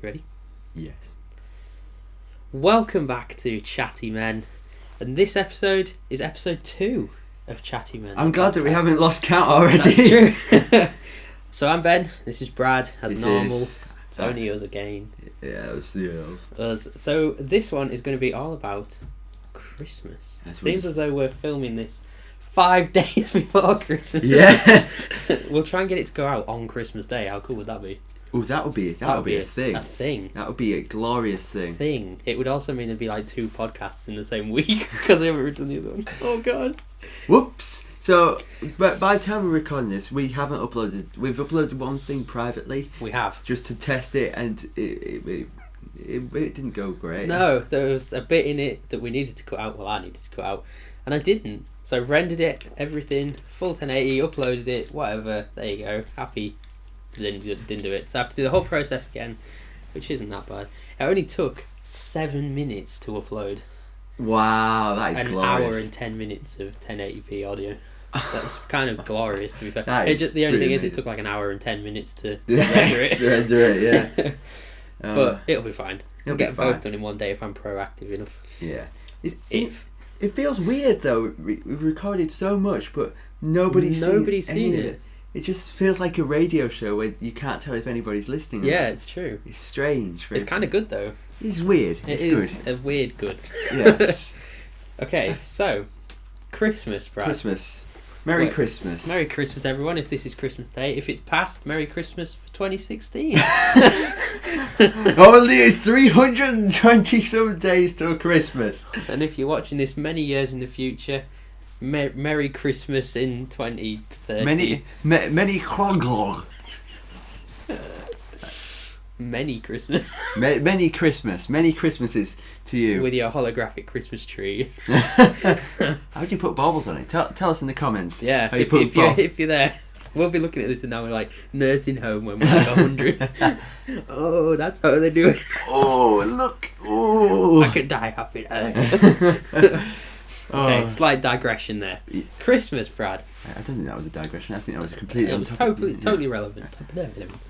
You ready? Yes. Welcome back to Chatty Men. And this episode is episode 2 of Chatty Men. I'm glad that we haven't lost count already. That's true. So I'm Ben, this is Brad, as It normal. is. It's only us again. Yeah, it's Us. So this one is going to be all about Christmas. Seems as though we're filming this 5 days before Christmas. Yeah. We'll try and get it to go out on Christmas Day. How cool would that be? Oh, that would be a thing. A thing. That would be a glorious thing. It would also mean there'd be like 2 podcasts in the same week because we haven't done the other one. Oh god. Whoops. So, but by the time we're recording this, we haven't uploaded. We've uploaded one thing privately. We have. Just to test it, and it didn't go great. No, there was a bit in it that we needed to cut out. Well, I needed to cut out, and I didn't. So I rendered it, everything, full 1080, uploaded it, whatever. There you go. Happy. Didn't do it. So I have to do the whole process again, which isn't that bad. It only took 7 minutes to upload. Wow, that is an glorious. Hour and 10 minutes of 1080p audio. That's kind of glorious, to be fair. The only really thing is, amazing. it took like an hour and 10 minutes to render it. Render it, yeah. But it'll be fine. It'll I'll be get fine. both done in one day if I'm proactive enough. Yeah. It feels weird though. We've recorded so much, but nobody's seen it. It just feels like a radio show where you can't tell if anybody's listening. Yeah, it's true. It's strange. It's kind of good though. It's weird. It's good. A weird good. Yes. Okay, so Christmas, Brad. Christmas. Merry Christmas. Merry Christmas, everyone. If this is Christmas Day, if it's past, Merry Christmas for 2016. Only 320 some days till Christmas. And if you're watching this many years in the future, Merry Christmas in 2030. Many Krogl. Many Christmas. Many Christmases to you. With your holographic Christmas tree. How do you put baubles on it? Tell us in the comments. Yeah, how if you're there. We'll be looking at this and now we're like nursing home when we're like 100. Oh, that's how they do it. Oh, look. Oh. I could die happy. Okay, slight digression there. Christmas, Brad. I don't think that was a digression. I think that was completely It was totally relevant.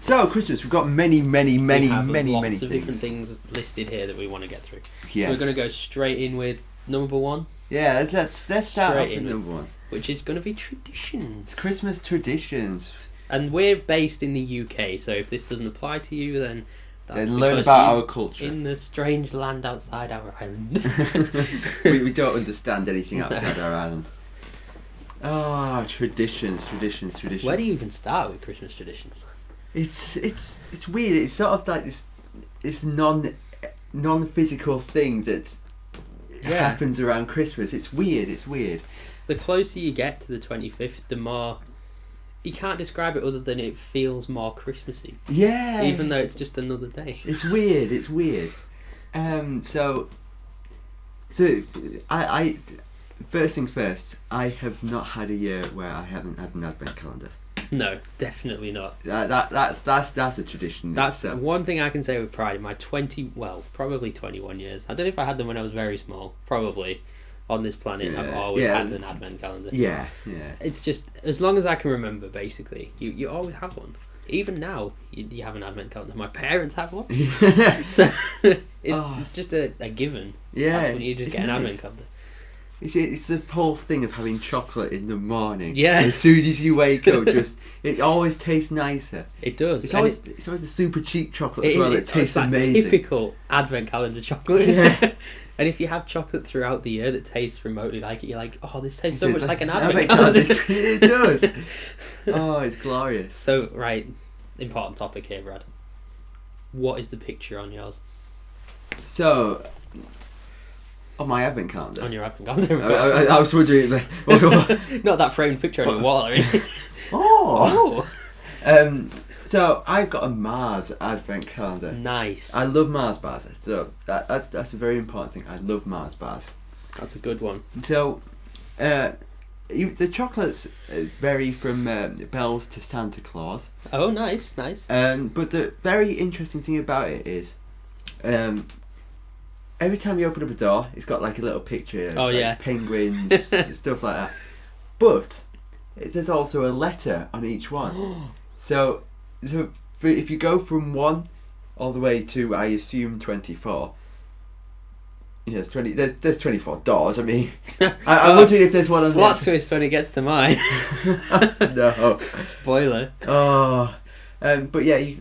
So, Christmas, we've got many Lots things. of different things listed here that we want to get through. Yes. We're going to go straight in with number 1. Yeah, let's start off with number 1. Which is going to be traditions. It's Christmas traditions. And we're based in the UK, so if this doesn't apply to you, then that's learn because about you're our culture. in the strange land outside our island. we don't understand anything outside our island. Ah, traditions. Where do you even start with Christmas traditions? It's weird. It's sort of like this non-physical thing that happens around Christmas. It's weird. The closer you get to the 25th, the more... You can't describe it other than it feels more Christmassy. Yeah. Even though it's just another day. It's weird. So I first things first, I have not had a year where I haven't had an advent calendar. No, definitely not. That's a tradition. That's one thing I can say with pride. In my probably 21 years. I don't know if I had them when I was very small. Probably. On this planet, I've always had an advent calendar. Yeah. It's just, as long as I can remember, basically, you always have one. Even now, you have an advent calendar. My parents have one. So, it's just a given. Yeah. That's when you just get an advent calendar. It's the whole thing of having chocolate in the morning. Yeah. As soon as you wake up, it always tastes nicer. It does. It's always the super cheap chocolate as well. It tastes amazing. Typical advent calendar chocolate. Yeah. And if you have chocolate throughout the year that tastes remotely like it, you're like, oh, this tastes so much like an advent calendar. It does. Oh, it's glorious. So, right, important topic here, Brad. What is the picture on yours? So, on my advent calendar. On your advent calendar. I was wondering. Not that framed picture on your wall or anything. Oh. So I've got a Mars advent calendar. Nice. I love Mars bars. So that's a very important thing. I love Mars bars. That's a good one. So, the chocolates vary from bells to Santa Claus. Oh, nice. But the very interesting thing about it is, every time you open up a door, it's got like a little picture of penguins, stuff like that. But there's also a letter on each one. So if you go from 1 all the way to, I assume, 24. Yeah, there's 24 doors. I mean, I'm wondering if there's one on plot twist when it gets to mine. No. Spoiler. Oh. But yeah,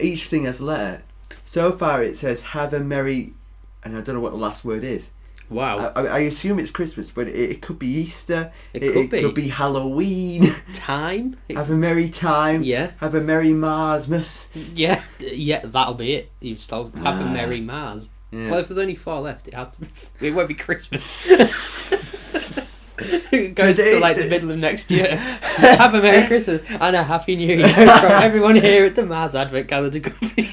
each thing has a letter. So far it says, have a merry... And I don't know what the last word is. Wow. I assume it's Christmas, but it could be Easter. It could be Halloween. Time. Have a merry time. Yeah. Have a merry Marsmas. Yeah, that'll be it. You've solved. Have a merry Mars. Yeah. Well, if there's only 4 left, it won't be Christmas. It goes to like the middle of next year. Have a Merry Christmas and a Happy New Year from everyone here at the Mars Advent Calendar Company.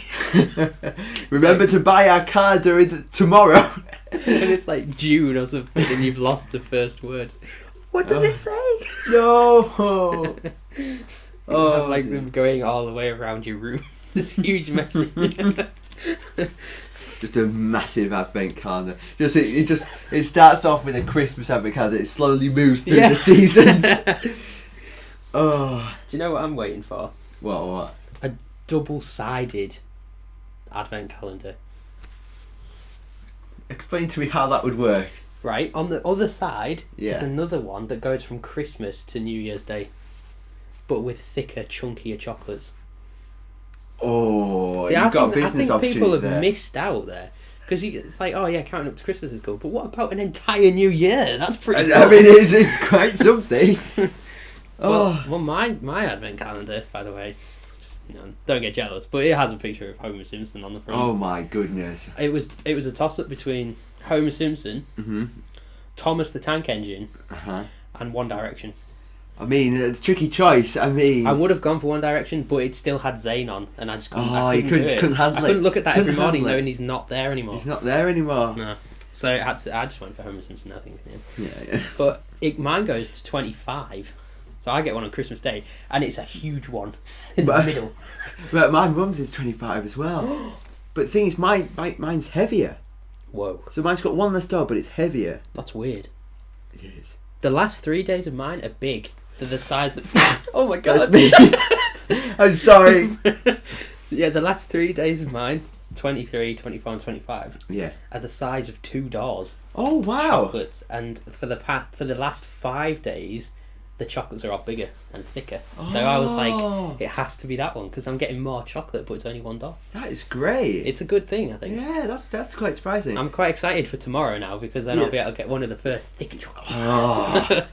Remember to buy our calendar tomorrow. And it's like June or something and you've lost the first word. What does it say? No. Have like them going all the way around your room. This huge message. Just a massive advent calendar. It starts off with a Christmas advent calendar. It slowly moves through the seasons. Oh. Do you know what I'm waiting for? What? A double-sided advent calendar. Explain to me how that would work. Right, on the other side, there's another one that goes from Christmas to New Year's Day, but with thicker, chunkier chocolates. Oh, you've got a business opportunity there. I think people have missed out there. Because it's like, oh yeah, counting up to Christmas is cool, but what about an entire new year? That's pretty cool. I mean, it's quite something. Well, my advent calendar, by the way, don't get jealous, but it has a picture of Homer Simpson on the front. Oh my goodness. It was a toss-up between Homer Simpson, Thomas the Tank Engine, and One Direction. I mean, it's a tricky choice. I would have gone for One Direction, but it still had Zayn on, and I just couldn't. I couldn't handle it. I couldn't look at that every morning knowing he's not there anymore. He's not there anymore. No, so I just went for Homer Simpson. I think. Yeah. But mine goes to 25, so I get one on Christmas Day, and it's a huge one in the middle. But my mum's is 25 as well. But the thing is, mine's heavier. Whoa. So mine's got one less door, but it's heavier. That's weird. It is. The last 3 days of mine are big. They're the size of... Oh my god. I'm sorry. Yeah, the last 3 days of mine, 23, 24 and 25, are the size of 2 doors. Oh wow. Chocolates. And for the last 5 days, the chocolates are all bigger and thicker. So I was like, it has to be that one, because I'm getting more chocolate, but it's only 1 door. That is great. It's a good thing, I think. Yeah, that's quite surprising. I'm quite excited for tomorrow now, because then I'll be able to get one of the first thick chocolates. Oh.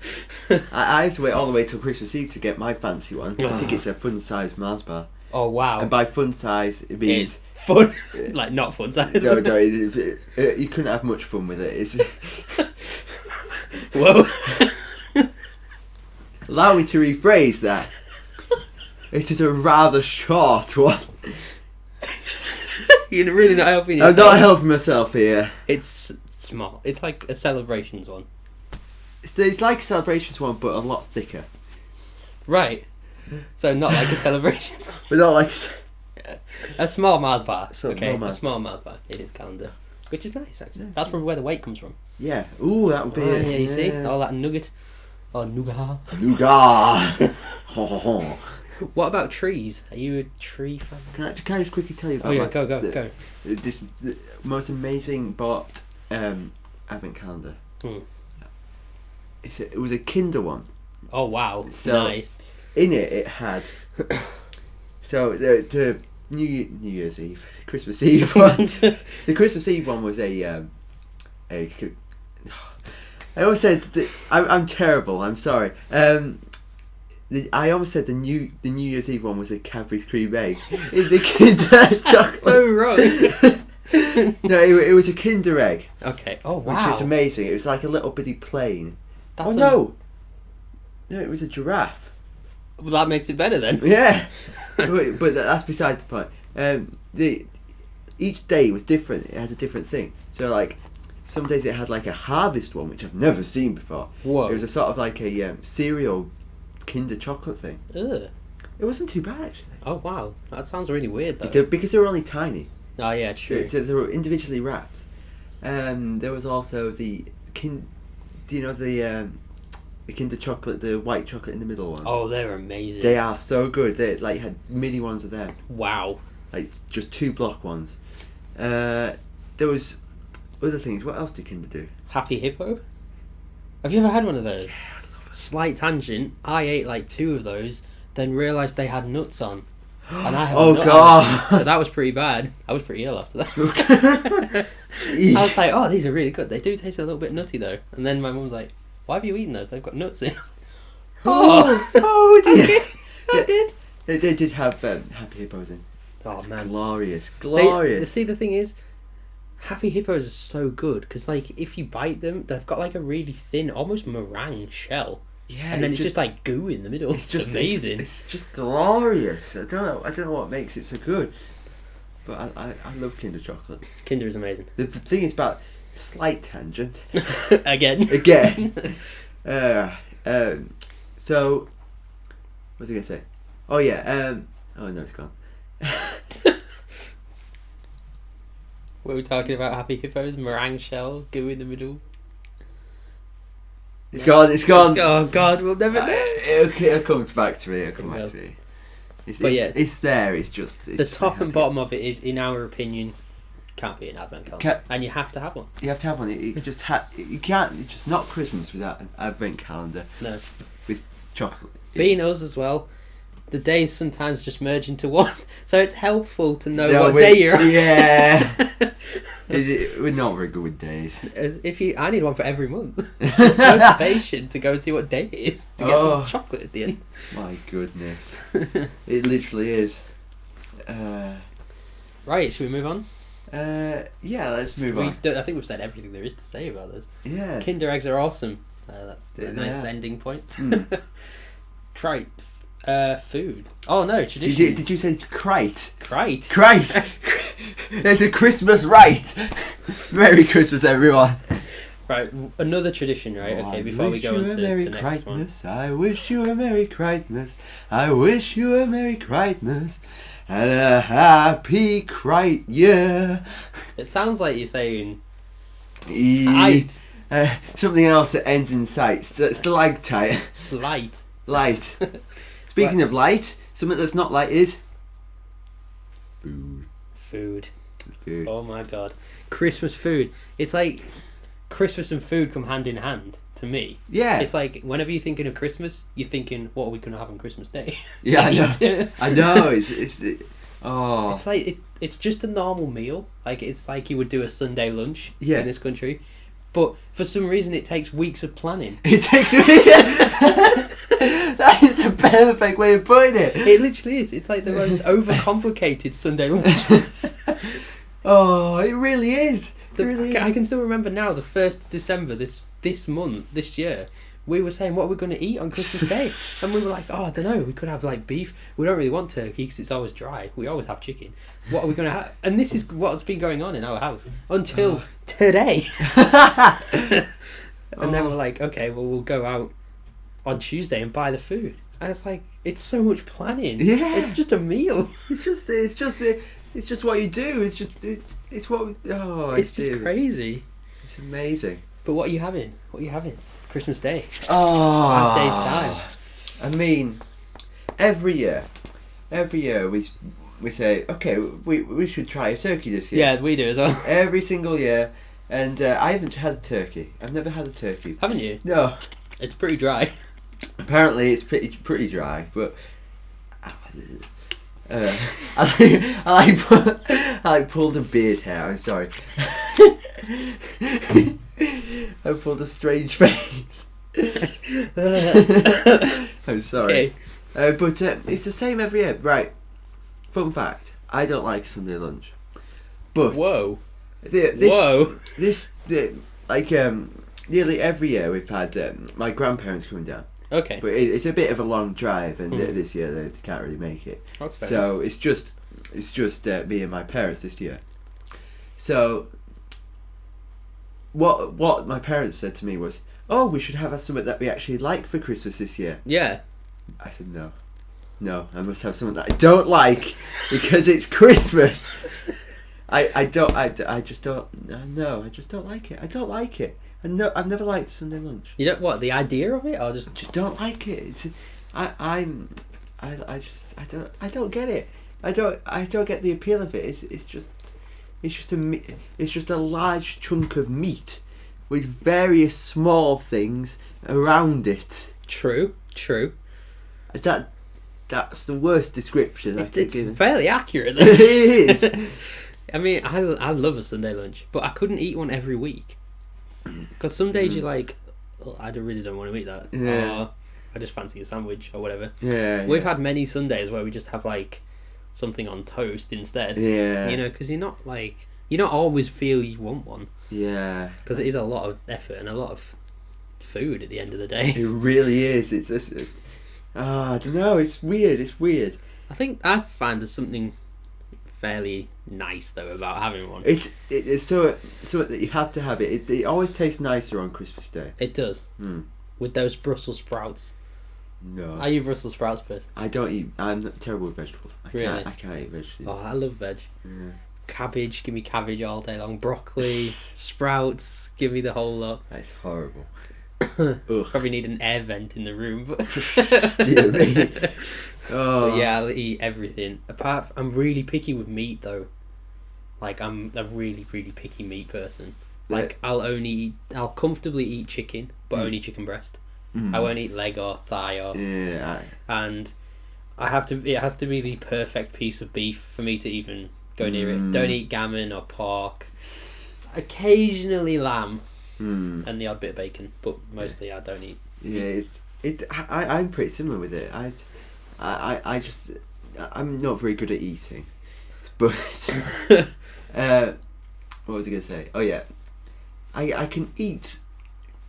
I have to wait all the way till Christmas Eve to get my fancy one. I think it's a fun-size Mars bar. Oh wow. And by fun size, it means... It's fun. Like, not fun size. No, you couldn't have much fun with it. It's... Whoa. Allow me to rephrase that. It is a rather short one. You're really not helping yourself. I'm not helping myself here. It's small. It's like a Celebrations one. It's like a Celebrations one, but a lot thicker. Right. So not like a Celebrations one. But not like a small Mars bar. A small Mars bar. It is calendar. Which is nice, actually. That's probably where the weight comes from. Yeah. Ooh, that would be it. Yeah, you see? All that nugget. Oh, nougat. Nougat. What about trees? Are you a tree fan? Can I just quickly tell you about go. This most amazing bought advent calendar. It was a Kinder one. Oh wow, so nice. In it had so the New Year's Eve, Christmas Eve one. The Christmas Eve one was a I always said I'm terrible. I'm sorry. I almost said the New Year's Eve one was a Cadbury's cream egg in the Kinder chocolate. So wrong. No, it was a Kinder egg. Okay. Oh wow. Which is amazing. It was like a little bitty plane. That's no, it was a giraffe. Well, that makes it better then. Yeah, but that's beside the point. Each day was different. It had a different thing. So like, some days it had like a harvest one, which I've never seen before. Whoa. It was a sort of like a cereal Kinder chocolate thing. Ugh. It wasn't too bad actually. Oh wow, that sounds really weird though. Because they were only tiny. Oh yeah, true. So they were individually wrapped. There was also the do you know the Kinder chocolate, the white chocolate in the middle ones? Oh, they're amazing. They are so good. They like had mini ones of them. Wow. like just 2 block ones. There was other things. What else did Kinder do? Happy Hippo. Have you ever had one of those? Slight tangent. I ate like 2 of those, then realised they had nuts on, and I have a nut allergy, so that was pretty bad. I was pretty ill after that. I was like, oh, these are really good. They do taste a little bit nutty though. And then my mum was like, why have you eaten those? They've got nuts in. Oh dear. I did. They did have Happy Hippos in. Oh That's man, glorious. See, the thing is, Happy Hippos are so good because, like, if you bite them, they've got like a really thin, almost meringue shell. Yeah, and then it's just like goo in the middle. It's just amazing. It's just glorious. I don't know what makes it so good, but I love Kinder chocolate. Kinder is amazing. The thing is about slight tangent. Again. So, what was I gonna say? Oh yeah. Oh no, it's gone. What were we talking about? Happy Hippos, meringue shell, goo in the middle. It's gone. Oh God, we'll never know. It comes back to me. It's there. It's just the top and bottom of it is, in our opinion, can't be an advent calendar, and you have to have one. You have to have one. You can't. It's just not Christmas without an advent calendar. No, with chocolate. Being us as well. The days sometimes just merge into one, so it's helpful to know what day you're on. Yeah. We're not very good with days. I need one for every month. It's motivation to go and see what day it is to get some chocolate at the end. My goodness, it literally is. Right, should we move on? Yeah, let's move on. I think we've said everything there is to say about this. Yeah. Kinder eggs are awesome. That's a nice ending point. Right. Food. Oh no, tradition. Did you say crate? Crate. There's a Christmas rite. Merry Christmas, everyone. Right, another tradition, right? Okay, before we go into the next one. I wish you a Merry Christmas. I wish you a Merry Christmas and a Happy Crite Year. It sounds like you're saying something else that ends in sight. Stalactite. Light. Speaking of light, something that's not light is food. Oh my God, Christmas food. It's like Christmas and food come hand in hand to me. Yeah. It's like whenever you're thinking of Christmas, you're thinking, what are we going to have on Christmas Day? Yeah, I know. It's like it's just a normal meal. Like it's like you would do a Sunday lunch in this country. But for some reason, it takes weeks of planning. That is the perfect way of putting it. It literally is. It's like the most overcomplicated Sunday lunch. Oh, it really is. I can still remember now, the 1st of December, this year, we were saying, what are we going to eat on Christmas Day? And we were like, I don't know, we could have like beef. We don't really want turkey because it's always dry. We always have chicken. What are we going to have? And this is what's been going on in our house until today. And then we're like, okay, well, we'll go out on Tuesday and buy the food. And it's like, it's so much planning. Yeah. It's just a meal. It's just what you do. It's just crazy. It's amazing. But what are you having? Christmas Day. 5 days time. I mean, every year we say, okay, we should try a turkey this year. Yeah, we do as well. Every single year. And I haven't had a turkey. I've never had a turkey. Haven't you? No. It's pretty dry. Apparently it's pretty dry, but I pulled a beard hair. I'm sorry. I pulled a strange face. I'm sorry. Okay. But it's the same every year. Right. Fun fact: I don't like Sunday lunch. But nearly every year we've had my grandparents coming down. Okay. But it's a bit of a long drive, and this year they can't really make it. That's fair. So it's just me and my parents this year. So what my parents said to me was, "Oh, we should have something that we actually like for Christmas this year." Yeah. I said no, I must have something that I don't like because it's Christmas. I just don't like it. I don't like it. I've never liked Sunday lunch. You don't what? The idea of it, or just don't like it. I don't get it. I don't get the appeal of it. It's just a large chunk of meat with various small things around it. True. That's the worst description I could give. It's fairly accurate though. It is. I mean, I love a Sunday lunch, but I couldn't eat one every week. Because some days you're like, oh, I really don't want to eat that. Yeah. Or I just fancy a sandwich or whatever. Yeah. We've had many Sundays where we just have like something on toast instead. Yeah. You know, because you don't always feel you want one. Yeah. Because it is a lot of effort and a lot of food at the end of the day. It really is. It's just, I don't know. It's weird. I think I find there's something fairly nice though about having one. It's so that you have to have it. It always tastes nicer on Christmas Day. It does. With those Brussels sprouts. No. Are you a Brussels sprouts person? I don't eat. I'm terrible with vegetables. Really? I can't eat vegetables. Oh, I love veg. Yeah. Cabbage, give me cabbage all day long. Broccoli, sprouts, give me the whole lot. That's horrible. Probably need an air vent in the room, but Dear me. Oh. But yeah, I'll eat everything. I'm really picky with meat though. Like I'm a really, really picky meat person. Like I'll comfortably eat chicken, but only chicken breast. I won't eat leg or thigh or and it has to be the perfect piece of beef for me to even go near it. Don't eat gammon or pork. Occasionally lamb and the odd bit of bacon, but mostly I don't eat. Yeah, I'm pretty similar with it. I'm not very good at eating, but what was I gonna say? Oh yeah, I can eat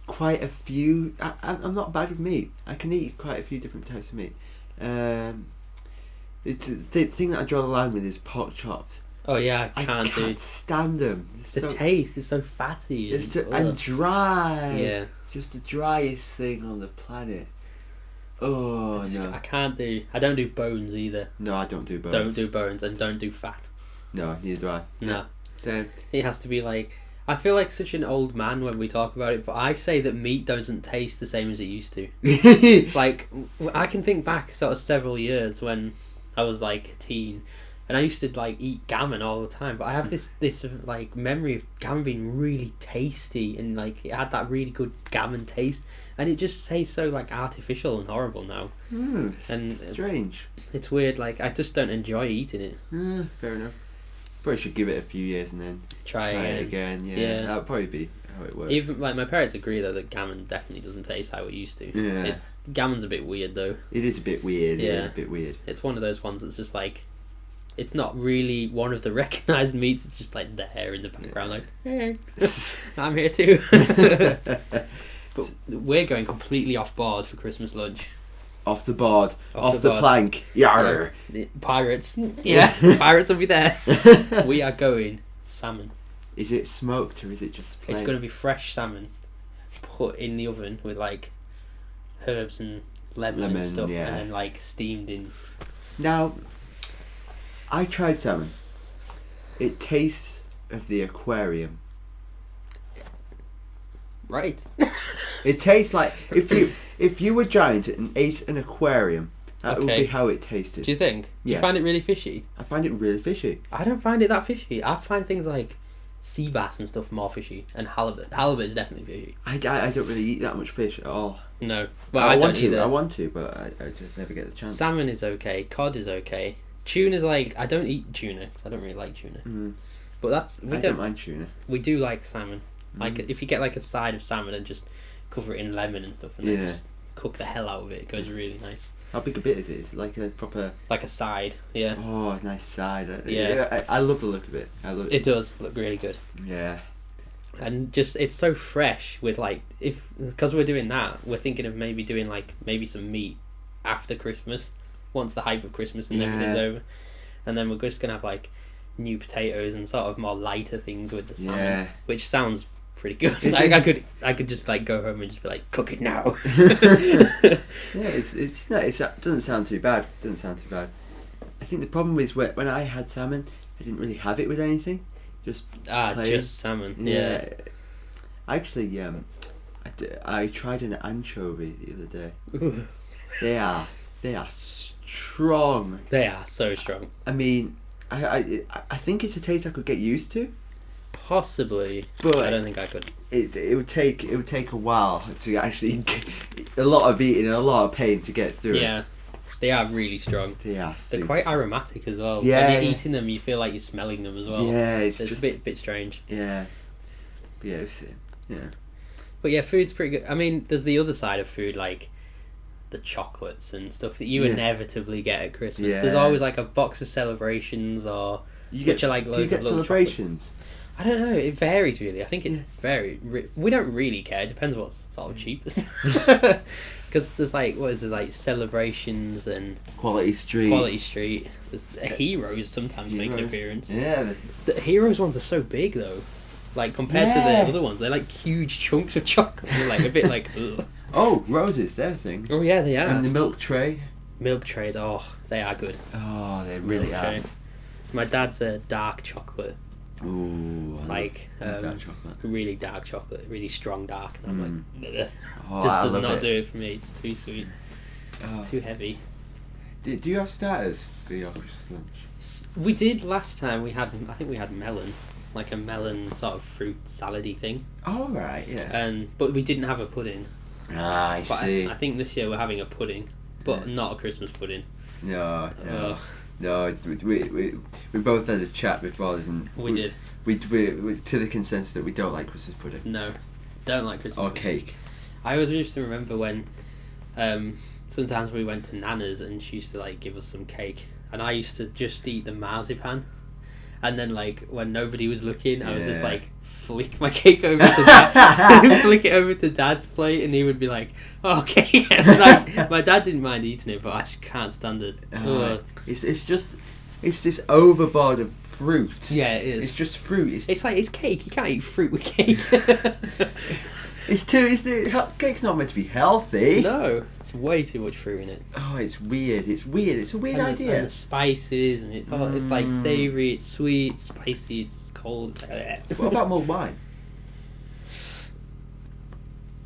quite a few. I'm not bad with meat. I can eat quite a few different types of meat. It's the thing that I draw the line with is pork chops. Oh yeah, I can't stand them. The taste is so fatty and dry. Yeah, just the driest thing on the planet. Oh no, I don't do bones either. No, I don't do bones. Don't do bones and don't do fat. No, neither do I. No. Same. It has to be like, I feel like such an old man when we talk about it, but I say that meat doesn't taste the same as it used to. Like, I can think back sort of several years when I was like a teen, and I used to like eat gammon all the time, but I have this like memory of gammon being really tasty, and like it had that really good gammon taste, and it just tastes so like artificial and horrible now. And strange. It's weird, like I just don't enjoy eating it. Fair enough. Probably should give it a few years and then try it again. Yeah, that would probably be how it works. Even like my parents agree though that gammon definitely doesn't taste how it used to. Yeah. Gammon's a bit weird though. It is a bit weird. Yeah, it's a bit weird. It's one of those ones that's just like, it's not really one of the recognised meats. It's just like there in the background, like, hey, I'm here too. But we're going completely off board for Christmas lunch. Off the board, off the plank. Yarr. Yeah. Pirates. Yeah, pirates will be there. We are going salmon. Is it smoked or is it just plain? It's going to be fresh salmon put in the oven with like herbs and lemon and stuff, and then like steamed in. Now, I tried salmon. It tastes of the aquarium. Right. It tastes like if you were giant and ate an aquarium, that would be how it tasted. Do you think? Do you find it really fishy? I find it really fishy. I don't find it that fishy. I find things like sea bass and stuff more fishy, and halibut. Halibut is definitely fishy. I don't really eat that much fish at all. No, well, I don't either. I want to, but I just never get the chance. Salmon is okay. Cod is okay. Tuna's like, I don't eat tuna because I don't really like tuna. But I don't mind tuna. We do like salmon. Like if you get like a side of salmon and just cover it in lemon and stuff, and then just cook the hell out of it, it goes really nice. How big a bit is it? Is it like a proper... Like a side, yeah. Oh, nice side. Yeah. I love the look of it. I love it. It does look really good. Yeah. And just, it's so fresh with like, because we're doing that, we're thinking of maybe doing like, maybe some meat after Christmas, once the hype of Christmas and everything's over. And then we're just going to have like new potatoes and sort of more lighter things with the salmon, which sounds pretty good. Like I could just like go home and just be like, cook it now. It doesn't sound too bad. I think the problem is when I had salmon, I didn't really have it with anything. Just salmon. Yeah. Actually, I tried an anchovy the other day. They are They are strong. They are so strong. I mean, I think it's a taste I could get used to. Possibly, but I don't think I could. It would take a while to actually a lot of eating and a lot of pain to get through. Yeah, they are really strong. They're quite aromatic as well. Yeah, when you're eating them, you feel like you're smelling them as well. Yeah, it's just a bit strange. Yeah, yeah. But yeah, food's pretty good. I mean, there's the other side of food, like the chocolates and stuff that you inevitably get at Christmas. Yeah. There's always like a box of celebrations, or do you loads get of little celebrations? Chocolates. I don't know. It varies really. I think it varies. We don't really care. It depends what's sort of cheapest. Because there's like celebrations and Quality Street. There's Heroes sometimes make an appearance. Yeah. The Heroes ones are so big though. Like compared to the other ones, they're like huge chunks of chocolate. They're like a bit like. Ugh. Oh, roses, they're a thing. Oh yeah, they are. And the milk tray. Milk trays, they are good. Oh, they really milk are. Tray. My dad's a dark chocolate. Ooh, like dark chocolate. Really dark chocolate, really strong dark, and I'm like, oh, just does not do it for me. It's too sweet, too heavy. Do you have starters for your Christmas lunch? We did last time. I think we had melon, like a melon sort of fruit salady thing. Oh right, yeah. But we didn't have a pudding. Ah, I see. I think this year we're having a pudding, but not a Christmas pudding. No. No, we both had a chat before, and we did. We to the consensus that we don't like Christmas pudding. No, don't like Christmas or pudding. Cake. I always used to remember when sometimes we went to Nana's and she used to like give us some cake, and I used to just eat the marzipan, and then like when nobody was looking, I was just like flick my cake over to Dad, flick it over to Dad's plate, and he would be like, oh, okay. Like, my dad didn't mind eating it, but I just can't stand it. It's this overboard of fruit. Yeah, it is. It's just fruit. It's like, it's cake. You can't eat fruit with cake. Cake's not meant to be healthy. No, it's way too much fruit in it. Oh, it's weird. It's a weird idea. And the spices, and it's like savoury, it's sweet, it's spicy, it's cold. It's like, what about mulled wine?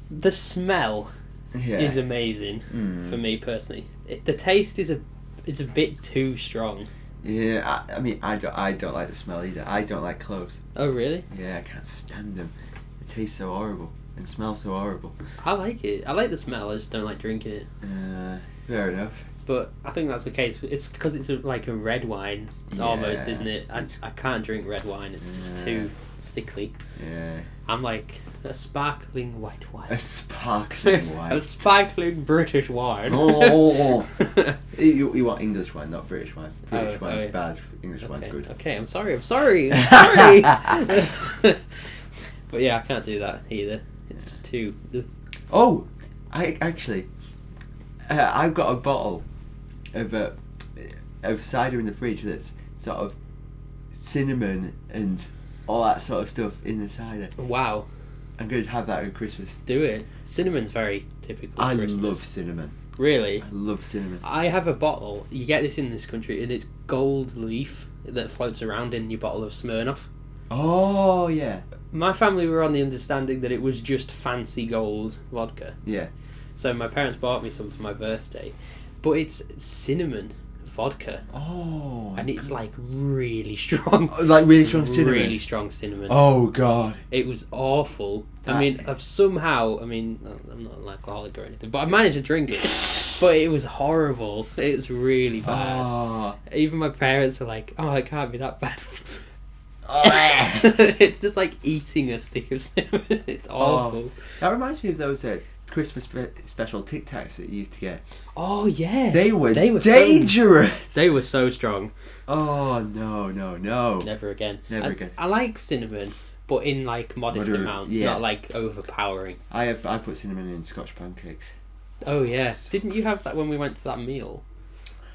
The smell is amazing for me personally. The taste is a bit too strong. Yeah, I mean, I don't like the smell either. I don't like cloves. Oh really? Yeah, I can't stand them. It tastes so horrible and smells so horrible. I like it. I like the smell. I just don't like drinking it. Fair enough. But I think that's the case. It's because it's like a red wine almost, isn't it? I can't drink red wine. It's just too sickly. Yeah. I'm like a sparkling white wine. A sparkling wine. A sparkling British wine. Oh. You want English wine, not British wine. British wine's bad. English wine's good. Okay, I'm sorry. But yeah, I can't do that either. It's just too. Oh, I've got a bottle of cider in the fridge that's sort of cinnamon and all that sort of stuff in the cider. Wow. I'm going to have that at Christmas. Do it. Cinnamon's very typical. I Christmas. love cinnamon. Really? I love cinnamon. I have a bottle. You get this in this country, and it's gold leaf that floats around in your bottle of Smirnoff. Oh yeah. My family were on the understanding that it was just fancy gold vodka. Yeah. So my parents bought me some for my birthday, but it's cinnamon vodka. Oh. And it's like really strong. Like really strong cinnamon. Really strong cinnamon. Oh god. It was awful. I mean, I'm not an alcoholic or anything, but I managed to drink it. But it was horrible. It was really bad. Oh. Even my parents were like, "Oh, it can't be that bad." Oh. It's just like eating a stick of cinnamon. It's awful. That reminds me of those Christmas special Tic Tacs that you used to get. Oh yeah. They were dangerous. They were so strong. Oh no. Never again. Never again. I like cinnamon, but in like modest amounts, not like overpowering. I put cinnamon in Scotch pancakes. Oh yeah. Didn't you have that when we went for that meal?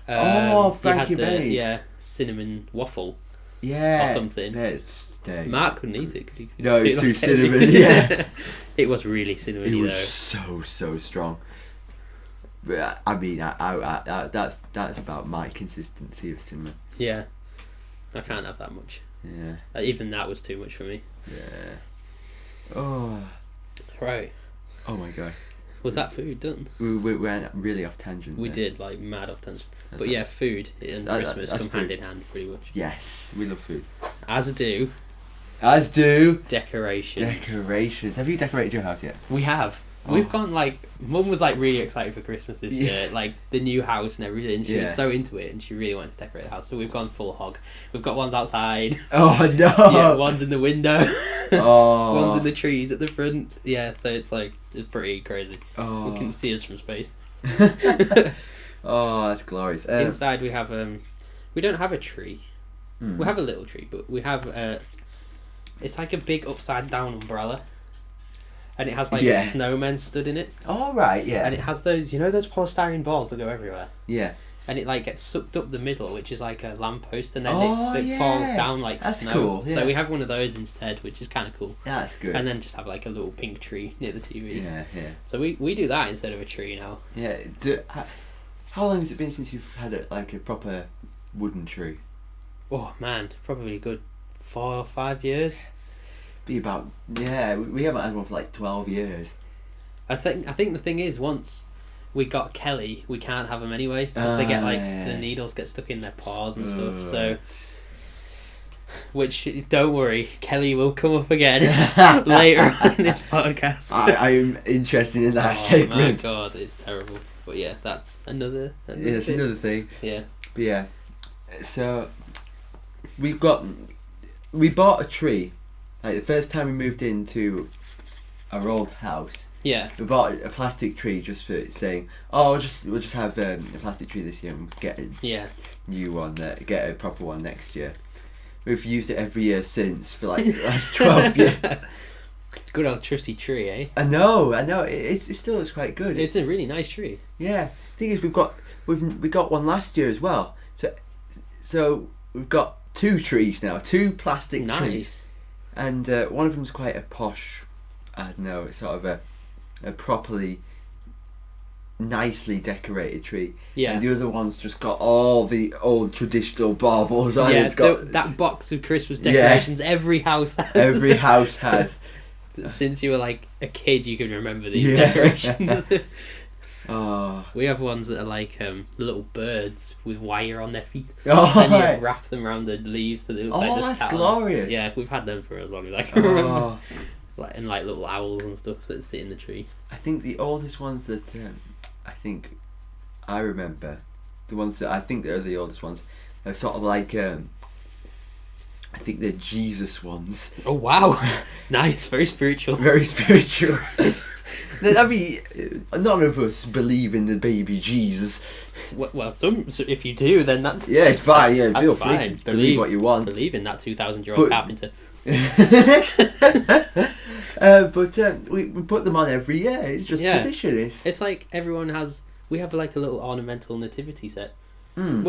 Frankie Benny's. Yeah, cinnamon waffle. Yeah. Or something. Mark couldn't eat it. No, it's too cinnamon. Yeah. It was really cinnamony though. It was so strong. But I mean, that's about my consistency of cinnamon. Yeah. I can't have that much. Yeah. Even that was too much for me. Yeah. Oh. Right. Oh my god. Was that food done? We went really off tangent. We there. did, like, mad off tangent. That's But yeah, food and Christmas that's come food. hand in hand, pretty much. Yes, we love food. As do As do decorations. decorations. Have you decorated your house yet? We have. Oh. We've gone, like, Mum was, like, really excited for Christmas this year. Like, the new house and everything. She was so into it and she really wanted to decorate the house. So we've gone full hog. We've got ones outside. Oh no! Yeah, ones in the window. Oh. Ones in the trees at the front. Yeah, so it's, like, it's pretty crazy. Oh. You can see us from space. Oh, that's glorious. Inside we have, we don't have a tree. Hmm. We have a little tree, but we have, it's like a big upside down umbrella. And it has, like, snowmen stood in it. Oh, right, yeah. And it has those, you know those polystyrene balls that go everywhere? Yeah. And it, like, gets sucked up the middle, which is like a lamppost, and then it yeah. falls down like That's snow. cool, yeah. So we have one of those instead, which is kind of cool. Yeah, that's good. And then just have, like, a little pink tree near the TV. Yeah, yeah. So we do that instead of a tree now. Yeah. How long has it been since you've had a proper wooden tree? Oh, man, probably a good 4 or 5 years. Be about, yeah, we haven't had one for like 12 years. I think the thing is, once we got Kelly, we can't have them anyway, because they get, like, the needles get stuck in their paws and stuff, so... Which, don't worry, Kelly will come up again later on in this podcast. I am interested in that segment. Oh my god, it's terrible. But yeah, that's another Yeah, that's thing. another thing. Yeah. But yeah, so we bought a tree. Like the first time we moved into our old house, Yeah. we bought a plastic tree just for saying, "Oh, we'll just have a plastic tree this year and get a new one, get a proper one next year." We've used it every year since for like the last 12 years. Good old trusty tree, eh? I know. It still looks quite good. It's a really nice tree. Yeah. Thing is, we got one last year as well. So we've got 2 trees now, 2 plastic trees, and one of them's quite a posh. I don't know. It's sort of a properly nicely decorated tree. Yeah. And the other one's just got all the old traditional baubles on it. Yeah, It's got that box of Christmas decorations every house has. Every house has. Since you were like a kid, you can remember these decorations. Oh. We have ones that are like little birds with wire on their feet, Oh, and you right. wrap them around the leaves so they look like the that's Saturn. glorious. Yeah, we've had them for as long as I can remember. Oh. Like, and like little owls and stuff that sit in the tree. I think the oldest ones that I remember, the ones that I think are the oldest ones, are sort of like I think they're Jesus ones. Oh wow, nice, very spiritual. Very spiritual. I mean, none of us believe in the baby Jesus. Well, so if you do, then that's It's fine. Yeah, feel free fine. to believe what you want. Believe in that 2,000-year-old carpenter. But we put them on every year. It's just tradition. It's like everyone has. We have like a little ornamental nativity set. Mm.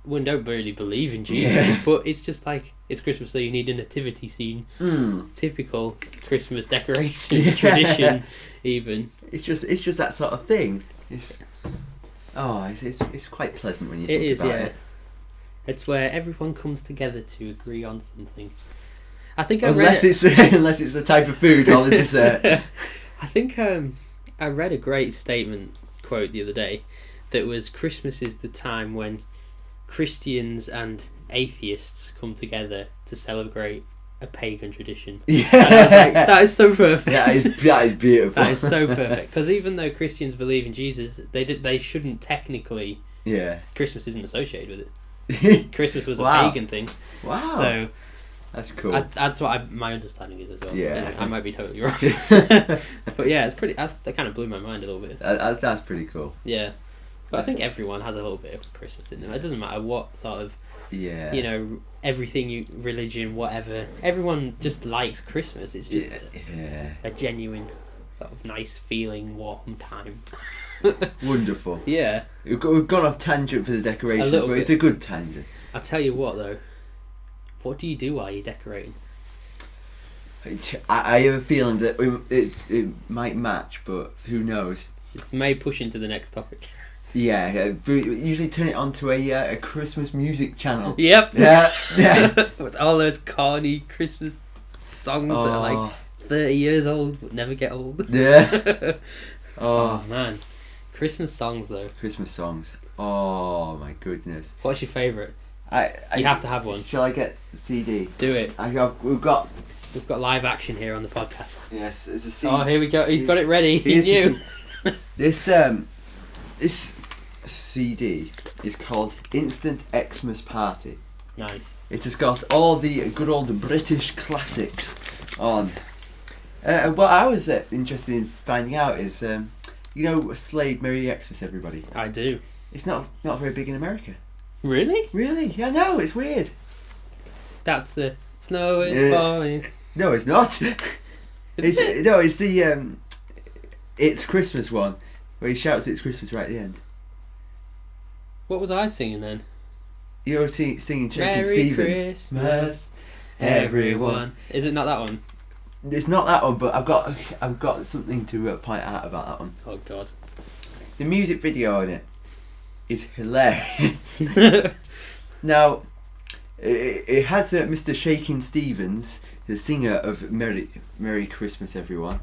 We don't really believe in Jesus, but it's just like it's Christmas, so you need a nativity scene. Mm. Typical Christmas decoration tradition, even. It's just that sort of thing. It's quite pleasant when you think about it. It's where everyone comes together to agree on something. I think unless it's a type of food or the dessert. I think I read a great quote the other day that was Christmas is the time when Christians and atheists come together to celebrate a pagan tradition. Yeah, and I was like, that is so perfect. That is beautiful. That is so perfect, because even though Christians believe in Jesus, they shouldn't technically. Yeah. Christmas isn't associated with it. Christmas was a pagan thing. Wow. So that's cool. That's what my understanding is as well. Yeah. I might be totally wrong. But yeah, it's pretty. That kind of blew my mind a little bit. That's pretty cool. Yeah. But I think everyone has a little bit of Christmas in them. It doesn't matter what sort of, everything, religion, whatever. Everyone just likes Christmas. It's just a genuine, sort of nice feeling, warm time. Wonderful. Yeah. We've gone off tangent for the decorations, but it's a good tangent. I'll tell you what though. What do you do while you're decorating? I have a feeling that it might match, but who knows? This may push into the next topic. Yeah, we usually turn it onto a Christmas music channel. Yep. Yeah. With all those corny Christmas songs that are like 30 years old but never get old. Yeah. Oh, man, Christmas songs though. Christmas songs. Oh my goodness. What's your favourite? I You have to have one. Shall I get the CD? Do it. We've got live action here on the podcast. yes. There's a CD. Oh, here we go. He's got it ready. He knew. This CD is called Instant Xmas Party. Nice. It has got all the good old British classics on. What I was interested in finding out is, Slade Merry Xmas, everybody. I do. It's not very big in America. Really? Really? Yeah, no, it's weird. That's the snow is falling. No, it's not. It's the It's Christmas one, where he shouts "It's Christmas" right at the end. What was I singing then? You're singing Shakin' Merry Stephen. Christmas, everyone. Is it not that one? It's not that one, but I've got something to point out about that one. Oh God. The music video on it is hilarious. Now, it has Mr. Shakin' Stevens, the singer of Merry Christmas, everyone.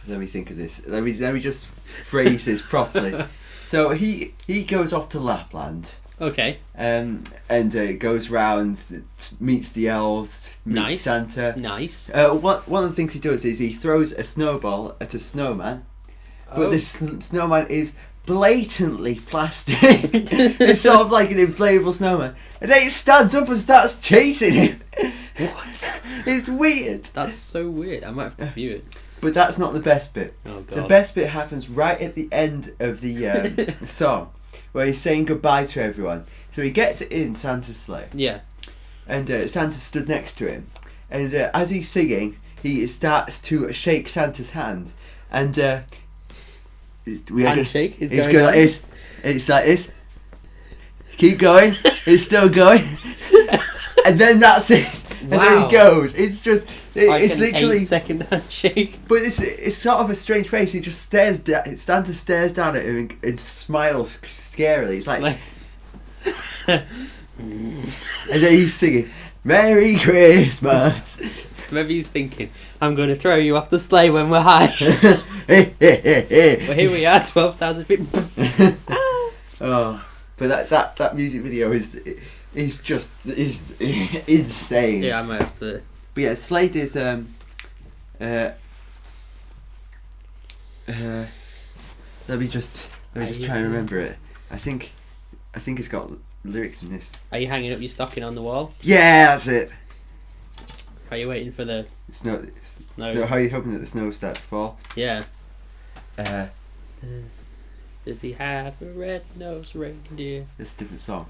Let me think of this. Let me just phrase this properly. So he goes off to Lapland. Okay. And goes round, meets the elves, meets Nice. Santa. Nice. One of the things he does is he throws a snowball at a snowman, but this snowman is blatantly plastic. It's sort of like an inflatable snowman, and then it stands up and starts chasing him. What? It's weird. That's so weird. I might have to view it. But that's not the best bit. Oh God. The best bit happens right at the end of the song, where he's saying goodbye to everyone. So he gets in Santa's sleigh, Yeah. and Santa stood next to him, and as he's singing, he starts to shake Santa's hand, and Handshake is it's going going on. like this. It's like this. Keep going. It's still going, and then that's it. And then Wow. he goes. It's just. Like It's an literally. 8-second handshake. But it's sort of a strange face. He just Santa stares down at him and smiles scarily. It's like and then he's singing "Merry Christmas." Maybe he's thinking, I'm going to throw you off the sleigh when we're high. Well, Well, here we are, 12,000 feet. Oh, but that music video is just insane. Yeah, I might have to. But yeah, Slade is let me just try and remember it. I think it's got lyrics in this. Are you hanging up your stocking on the wall? Yeah, that's it. Are you waiting for the Snow. snow? How are you hoping that the snow starts to fall? Yeah. Uh, Does he have a red-nosed reindeer? it's a different song.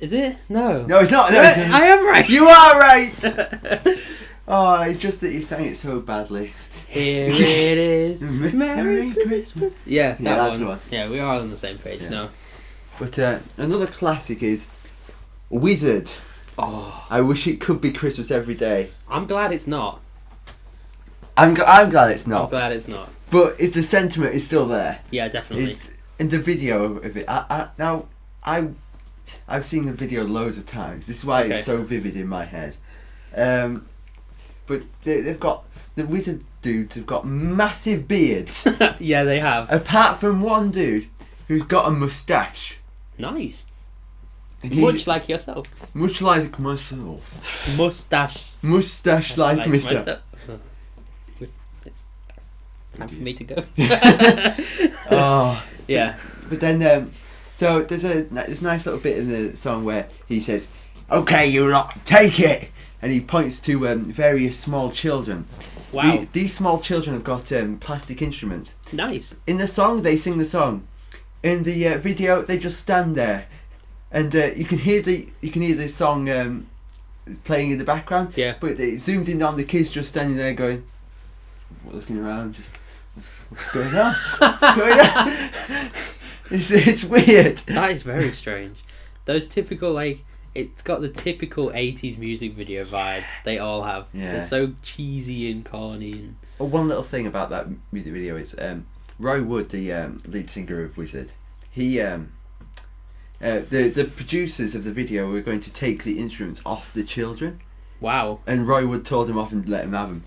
Is it? No. No, it's not. No, it's not. I am right. You are right. Oh, it's just that you sang it so badly. Here it is. Merry Christmas. Yeah, that's one. the one. Yeah, we are on the same page Yeah. now. But another classic is Wizard. Oh, I wish it could be Christmas every day. I'm glad it's not. I'm glad it's I'm not. glad it's not. But the sentiment is still there. Yeah, definitely. It's in the video of it. I've seen the video loads of times. This is why Okay. it's so vivid in my head. But they've got the Wizard dudes have got massive beards. Yeah, they have. Apart from one dude who's got a moustache. Nice. And Much like yourself. much like myself. Mustache. Moustache like myself. Time for me to go. Oh. Yeah. But then, so there's this nice little bit in the song where he says, "Okay, you lot, take it," and he points to various small children. Wow. These small children have got plastic instruments. Nice. In the song, they sing the song. In the video, they just stand there, and you can hear the song playing in the background. Yeah. But it zooms in on the kids just standing there going, looking around, just what's going on? What's going on? It's weird. That is very strange. Those typical, it's got the typical 80s music video vibe they all have. Yeah. It's so cheesy and corny. And One little thing about that music video is Roy Wood, the lead singer of Wizard, he the producers of the video were going to take the instruments off the children, wow. and Roy Wood told him off and let him have them.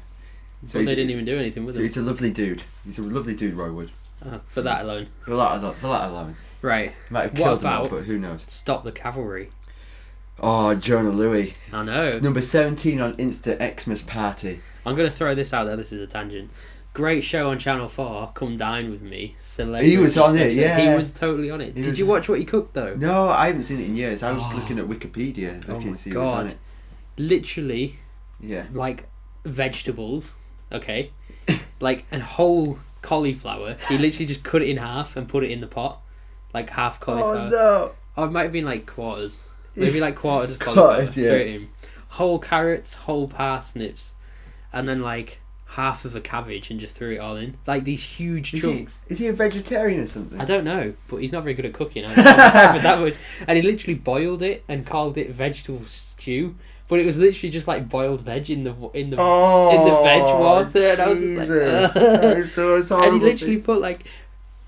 So But they didn't even do anything with So him. he's a lovely dude. He's a lovely dude, Roy Wood. For that alone. For that alone. Right. Might have What killed him all, about but who knows? Stop the Cavalry? Oh, Jonah Louie. I know. Number 17 on Insta Xmas Party. I'm going to throw this out there. This is a tangent. Great show on Channel 4. Come Dine With Me. Celebrity He was on it, special. yeah. He was totally on it. Did you watch what he cooked, though? No, I haven't seen it in years. I was just looking at Wikipedia, looking to see who was on it. Literally, Yeah. like, vegetables, okay? Like, a whole cauliflower. He literally just cut it in half and put it in the pot. Like, half cauliflower. Oh, no. Oh, it might have been, like, quarters. Maybe, like, quarters cauliflower. Quarters, yeah. Threw it in. Whole carrots, whole parsnips. And then, like, half of a cabbage and just threw it all in. Like, these huge chunks. Is he a vegetarian or something? I don't know, but he's not very good at cooking. I'm sorry for that much. And he literally boiled it and called it vegetable stew, but it was literally just like boiled veg in the veg water, and I was just like, and he literally put like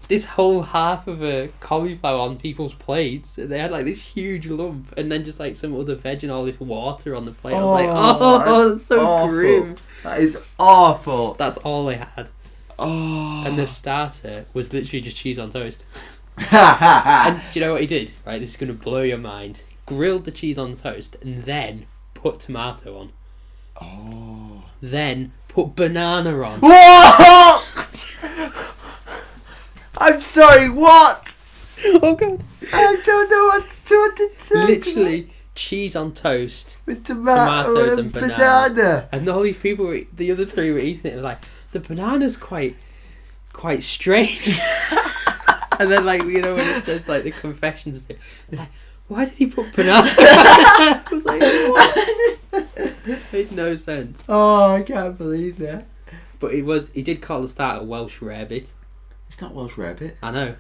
this whole half of a cauliflower on people's plates, and they had like this huge lump, and then just like some other veg and all this water on the plate. I was like, that's so awful. grim. That is awful. That's all they had. Oh. And the starter was literally just cheese on toast. And do you know what he did? Right, this is going to blow your mind. Grilled the cheese on toast and then put tomato on. Oh. Then put banana on. What? I'm sorry, what? Oh god. I don't know what to say. Literally cheese on toast with tomatoes and banana. And all these people, the other three were eating it, were like, the banana's quite strange. And then, like, you know, when it says like the confessions bit, like, why did he put banana? I was like, what? Made no sense. Oh, I can't believe that. But he did call the starter Welsh rarebit. It's not Welsh rarebit. I know.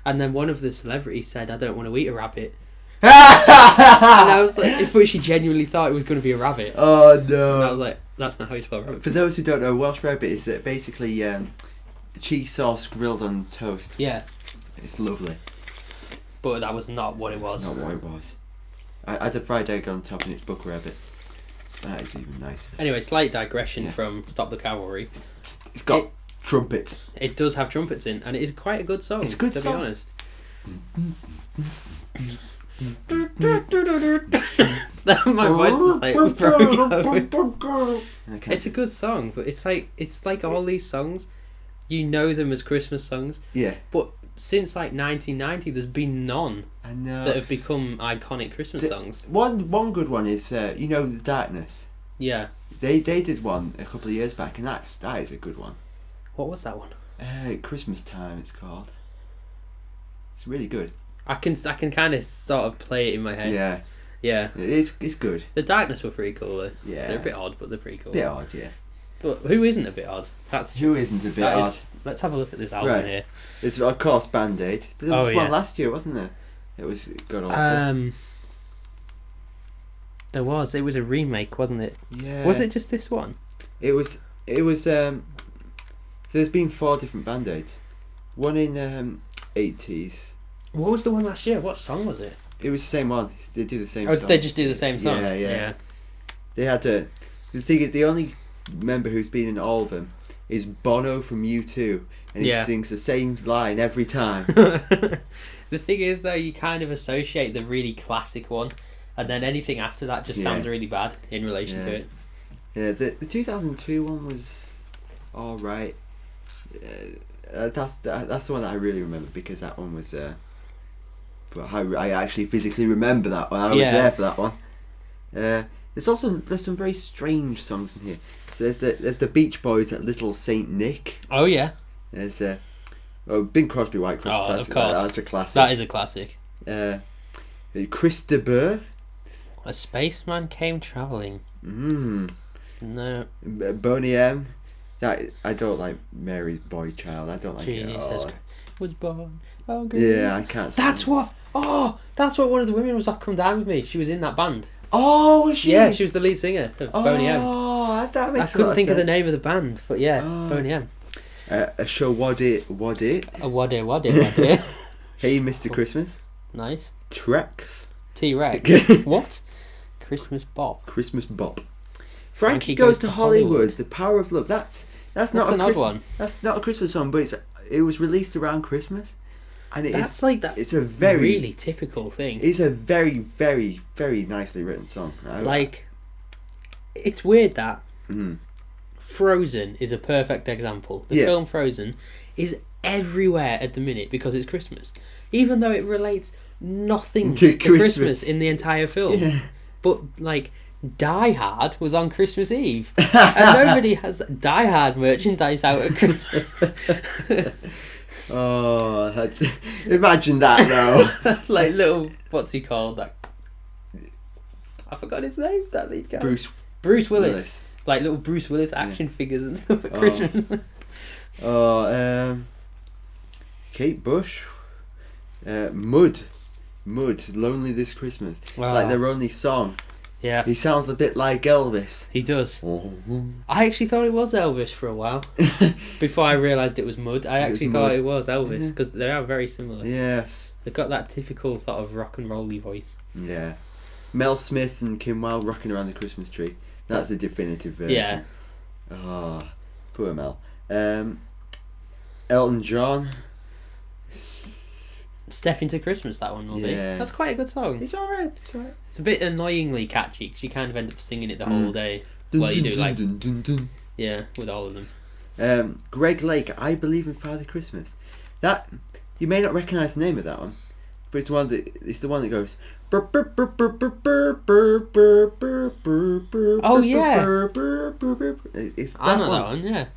And then one of the celebrities said, I don't want to eat a rabbit. And I was like, but she genuinely thought it was going to be a rabbit. Oh no. And I was like, that's not how you spell rabbit. For those who don't know, Welsh rarebit is basically cheese sauce grilled on toast. Yeah. It's lovely. But that was not what it was. It's not what it was. I had a fried egg on top and it's buck rabbit. That is even nicer. Anyway, slight digression from Stop the Cavalry. It's got trumpets. It does have trumpets in, and it is quite a good song, it's a good to song. be honest. My voice is like broke. It's a good song, but it's like all these songs, you know them as Christmas songs. Yeah. But since like 1990, there's been none I know. that have become iconic Christmas songs. One good one is The Darkness. Yeah. They did one a couple of years back, and that is a good one. What was that one? Christmas Time, it's called. It's really good. I can kind of sort of play it in my head. Yeah. Yeah. It's good. The Darkness were pretty cool though. Yeah. They're a bit odd, but they're pretty cool. Bit odd, yeah. But who isn't a bit odd? Who isn't a bit odd? Let's have a look at this album here. It's of course Band-Aid. There was one last year, wasn't there? It was god awful. There was. It was a remake, wasn't it? Yeah. Was it just this one? It was. There's been 4 different Band-Aids. One in 80s. What was the one last year? What song was it? It was the same one. They do the same. Oh, song. did they just do the same song? Yeah. They had to. The thing is, the only member who's been in all of them is Bono from U2, and he sings the same line every time. The thing is, though, you kind of associate the really classic one, and then anything after that just sounds really bad in relation to it. Yeah, the 2002 one was all right. That's the one that I really remember, because that one was. But I actually physically remember that one. I was there for that one. There's some very strange songs in here. So there's the Beach Boys at Little Saint Nick. Oh yeah. There's Bing Crosby, White Christmas. Oh, of course. That's a classic. That is a classic. Chris de Burgh. A spaceman came travelling. No. Boney M. That I don't like. Mary's Boy Child. I don't like Genius it. Was born. Oh, good. Yeah, I can't. That's what one of the women was off Come Down With Me. She was in that band. Oh, was she? Yeah, she was the lead singer of Boney M. Oh, that makes I couldn't think of the name of the band, but Boney M. A show What It. A what it. Hey, Mr. Christmas. Nice. Trex. T-Rex. What? Christmas Bop. Christmas Bop. Frankie Goes to Hollywood. The Power of Love. That's not an odd one. That's not a Christmas song, but it was released around Christmas, and That's like that. It's a very really typical thing. It's a very, very, very nicely written song. Like, it's weird that Mhm. Frozen is a perfect example. The film Frozen is everywhere at the minute because it's Christmas, even though it relates nothing to Christmas in the entire film. Yeah. But like, Die Hard was on Christmas Eve, and nobody has Die Hard merchandise out at Christmas. Oh, imagine that though. Like little, what's he called? That I forgot his name. That lead guy. Bruce Willis. Like little Bruce Willis action figures and stuff at Christmas. Kate Bush. Mud, Lonely This Christmas. Like their only song. Yeah. He sounds a bit like Elvis. He does. I actually thought it was Elvis for a while. Before I realised it was Mud. I actually thought it was Elvis, because they are very similar. Yes. They've got that typical sort of rock and roll-y voice. Yeah. Mel Smith and Kim Wilde rocking around the Christmas tree. That's the definitive version. Yeah. Oh, poor Mel. Elton John. Step Into Christmas, that one will be. That's quite a good song. It's alright. It's a bit annoyingly catchy because you kind of end up singing it the whole day. Well, you do, like... Yeah, with all of them. Greg Lake, I Believe in Father Christmas. That, you may not recognise the name of that one, but it's the one that goes... Oh yeah, it's I know that one. Yeah,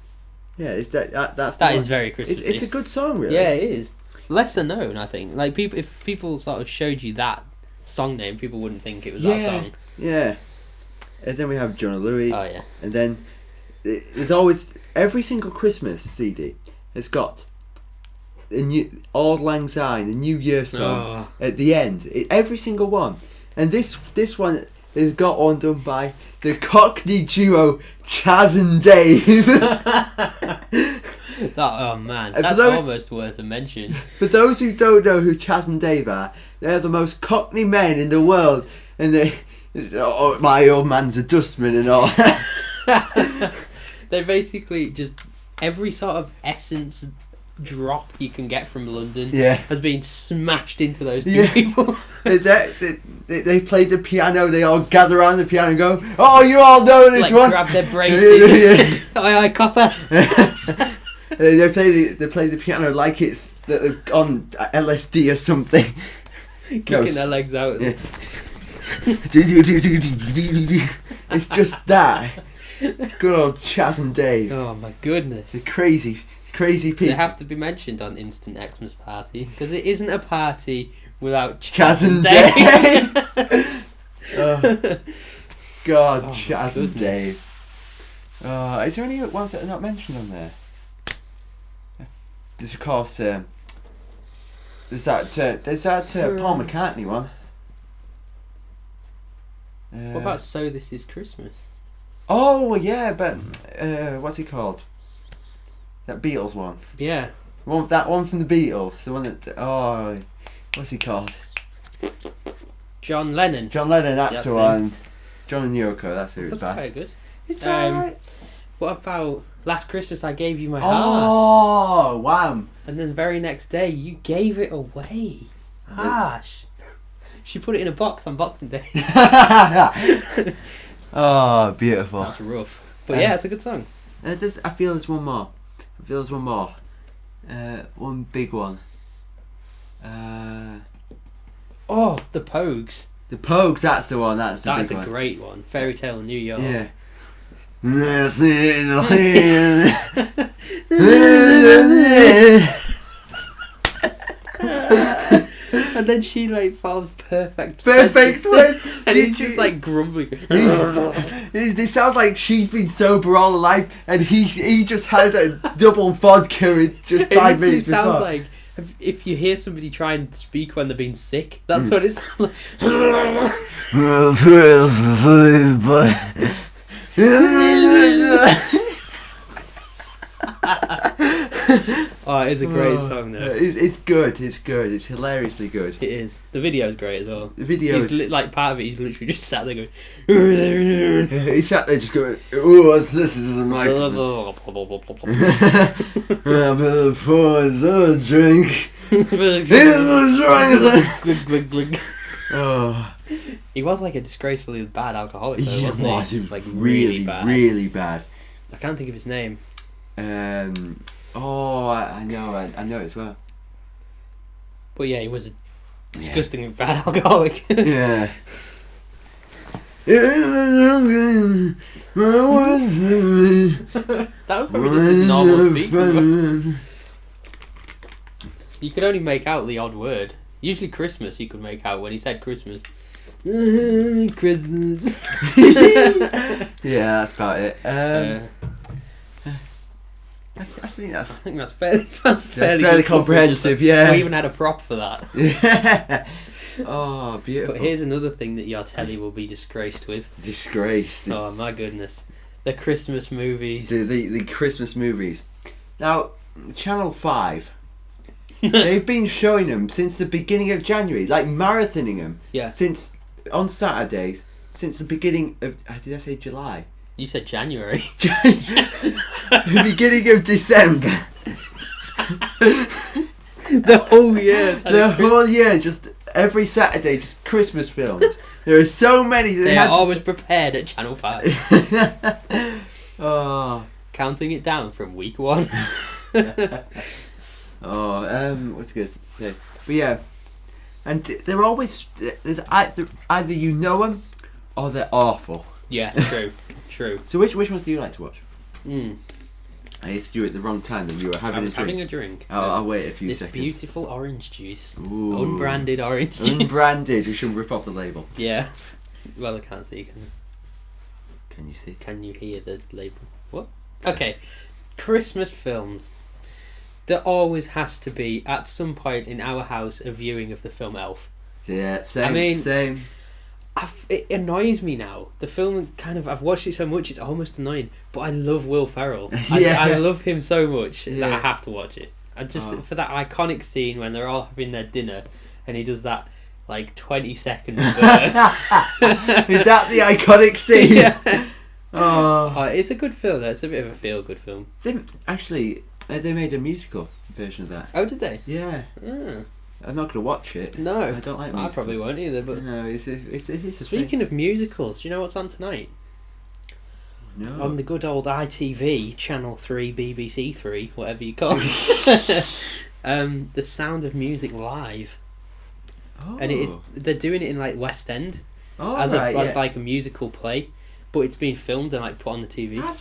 yeah. It's that's that is very Christmas. It's a good song, really. Yeah, it is. Lesser known, I think. Like if people sort of showed you that song name, people wouldn't think it was that song. Yeah. And then we have John Louis. Oh yeah. And then there's always every single Christmas CD has got a new Auld Lang Syne, the New Year song at the end. Every single one, and this one has got one done by the Cockney duo Chaz and Dave. Oh man, that's almost worth a mention. For those who don't know who Chaz and Dave are, they're the most Cockney men in the world, and my old man's a dustman and all. They're basically just every sort of essence drop you can get from London has been smashed into those two people. They play the piano, they all gather around the piano and go, oh, you all know this one. Grab their braces. Aye, copper. They play the piano like it's on LSD or something. Kicking their legs out. Yeah. It's just that. Good old Chaz and Dave. Oh my goodness. The crazy people. They have to be mentioned on Instant Xmas Party because it isn't a party without Chaz and Dave. Oh, God, Chaz and Dave. Is there any ones that are not mentioned on there? There's of course there's that Paul McCartney one. What about So This Is Christmas? Oh yeah, but what's it called? That Beatles one. Yeah. That one from the Beatles. The one that what's he called? John Lennon. That's the one. John and Yoko. That's who it's by. That's quite good. It's alright. What about Last Christmas I Gave You My Heart? Oh, Wham! And then the very next day you gave it away. Harsh. She put it in a box on Boxing Day. Oh, beautiful. That's rough. But yeah, it's a good song. I feel there's one more. One big one. The Pogues. The Pogues, that's the one. That's a great one. Fairy Tale in New York. Yeah. And then she forms perfect when and he's just grumbling. It sounds like she's been sober all her life, and he just had a double vodka in just 5 minutes before. It sounds like if you hear somebody try and speak when they're being sick. That's what it sounds like. Oh, it is a great song though. It's good. It's good. It's hilariously good. It is. The video's great as well. The video He's is like part of it. He's literally just sat there going. he sat there just going, "Oh, what's this? This is a microphone." Before a drink. Glug, glug, glug. Oh, He was like a disgracefully bad alcoholic though, he wasn't was he? Like really bad. I can't think of his name. Oh, I know it as well. But yeah, he was a disgustingly bad alcoholic. Yeah. That was probably just his normal speaking. You could only make out the odd word. Usually Christmas you could make out when he said Christmas. Christmas. Yeah, that's about it. I think that's fairly fairly comprehensive. Yeah. We even had a prop for that. Yeah. Oh, beautiful. But here's another thing that your telly will be disgraced with. Disgraced. Oh my goodness. The Christmas movies. The Christmas movies. Now, Channel 5, they've been showing them since the beginning of January, like marathoning them. Yeah. Since, on Saturdays, since the beginning of, did I say July? You said January. The beginning of December. The whole year. The whole year, just every Saturday, just Christmas films. There are so many. They are always prepared at Channel 5. Oh. Counting it down from week 1. What's good to say? But yeah, and they're always, there's either you know them or they're awful. Yeah, true. So which ones do you like to watch? Mm. I used to do it at the wrong time when you were having I was a drink. having a drink. I'll wait a few this seconds. Beautiful orange juice. Ooh. Unbranded orange juice. Unbranded. We shouldn't rip off the label. Yeah. Well, I can't see. Can you see? Can you hear the label? What? Okay. Christmas films. There always has to be, at some point in our house, a viewing of the film Elf. Yeah, same. Same. It annoys me now. The film I've watched it so much it's almost annoying. But I love Will Ferrell. Yeah. I love him so much that Yeah. I have to watch it. I just for that iconic scene when they're all having their dinner and he does that like 20-second Is that the iconic scene? Yeah. Oh. It's a good film though. It's a bit of a feel good film. They made a musical version of that. Oh, did they? Yeah. Ah. I'm not going to watch it. No, I don't like musicals. I probably won't either. But no, it's speaking of musicals, do you know what's on tonight? No. On the good old ITV, Channel 3, BBC 3, whatever you call it. The Sound of Music Live. Oh. And they're doing it in like West End as like a musical play, but it's been filmed and like put on the TV. I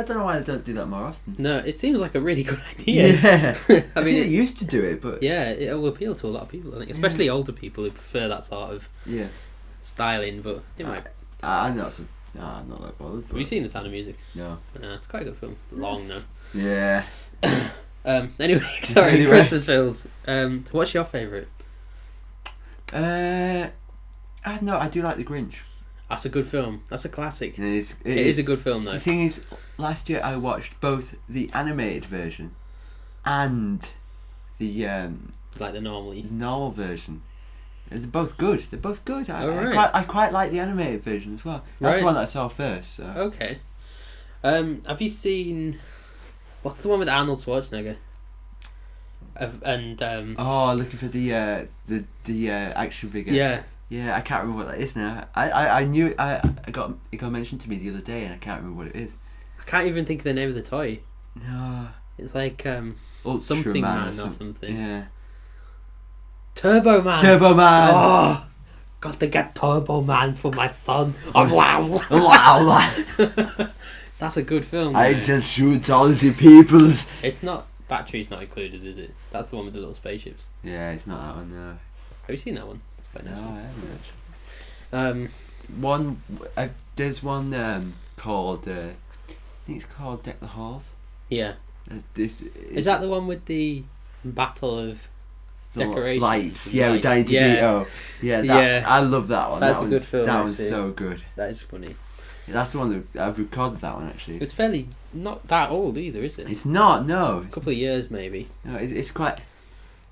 don't know why they don't do that more often. No, it seems like a really good idea. Yeah. I mean, it used to do it, but yeah, it will appeal to a lot of people. I think, especially older people who prefer that sort of styling. But it might. I'm not that bothered. Have you seen The Sound of Music? No. It's quite a good film. Long though. Yeah. Anyway, sorry. Christmas films. What's your favourite? I do like The Grinch. That's a good film. That's a classic. It is a good film though. The thing is, last year I watched both the animated version and the like the normal version. They're both good. Right. I quite like the animated version as well. That's the one that I saw first. So. Okay. Have you seen what's the one with Arnold Schwarzenegger? Looking for the action figure. Yeah. Yeah, I can't remember what that is now. I knew it got mentioned to me the other day and I can't remember what it is. I can't even think of the name of the toy. No. It's like Ultraman something Man or something. Yeah. Turbo Man. Oh, got to get Turbo Man for my son. Wow. That's a good film. I just shoot all the peoples. It's not. Battery's not included, is it? That's the one with the little spaceships. Yeah, it's not that one. No. Have you seen that one? It's quite nice. No, I haven't. There's one called. I think it's called Deck the Halls. Yeah. Is that the one with the battle of decorations? Lights. Yeah, with Danny DeVito. Yeah, I love that one. That's a good film. That one's so good. That is funny. That's the one that I've recorded that one actually. It's fairly not that old either, is it? It's not. No. A couple of years maybe. No, it's quite.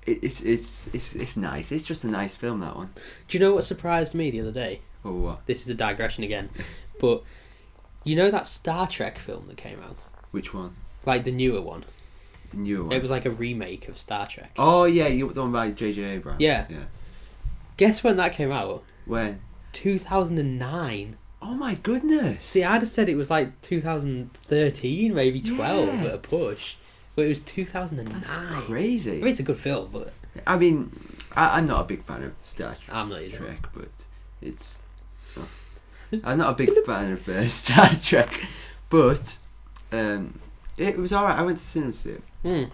It's nice. It's just a nice film, that one. Do you know what surprised me the other day? Oh, what? This is a digression again, but you know that Star Trek film that came out? Which one? Like the newer one. The newer one. It was like a remake of Star Trek. Oh yeah, you the one by J.J. Abrams. Yeah. Yeah. Guess when that came out? When? 2009. Oh my goodness. See, I'd have said it was like 2013, maybe 12 Yeah. at a push. But it was 2009. That's crazy. I mean, it's a good film, but I mean, I'm not a big fan of Star I'm not either. Trek, but it's. Oh. I'm not a big fan of Star Trek, but it was alright. I went to the cinema to see it.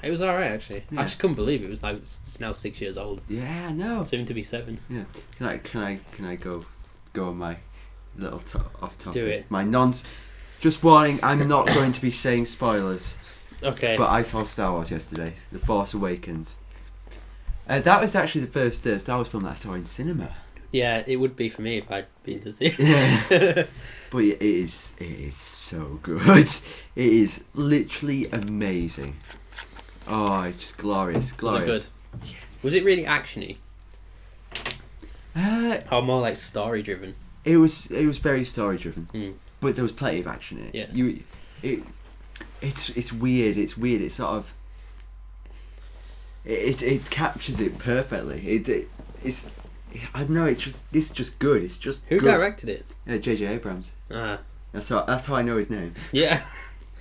It was alright actually. Yeah. I just couldn't believe it was like it's now 6 years old. Yeah, I know. Soon to be 7. Yeah. Can I go on my little off topic? Do it. My nonce. Just warning, I'm not going to be saying spoilers. Okay. But I saw Star Wars yesterday, The Force Awakens. That was actually the first Star Wars film that I saw in cinema. Yeah, it would be for me if I'd been to see it. Yeah. But it is so good. It is literally amazing. Oh, it's just glorious. Was it good? Was it really actiony? Or more like story driven? It was very story driven. But there was plenty of action in it. Yeah. It's weird. It's weird. It's sort of. It captures it perfectly. It's. I don't know. It's just good. It's just. Who good. directed it? J.J. Abrams. Ah. That's how I know his name. Yeah.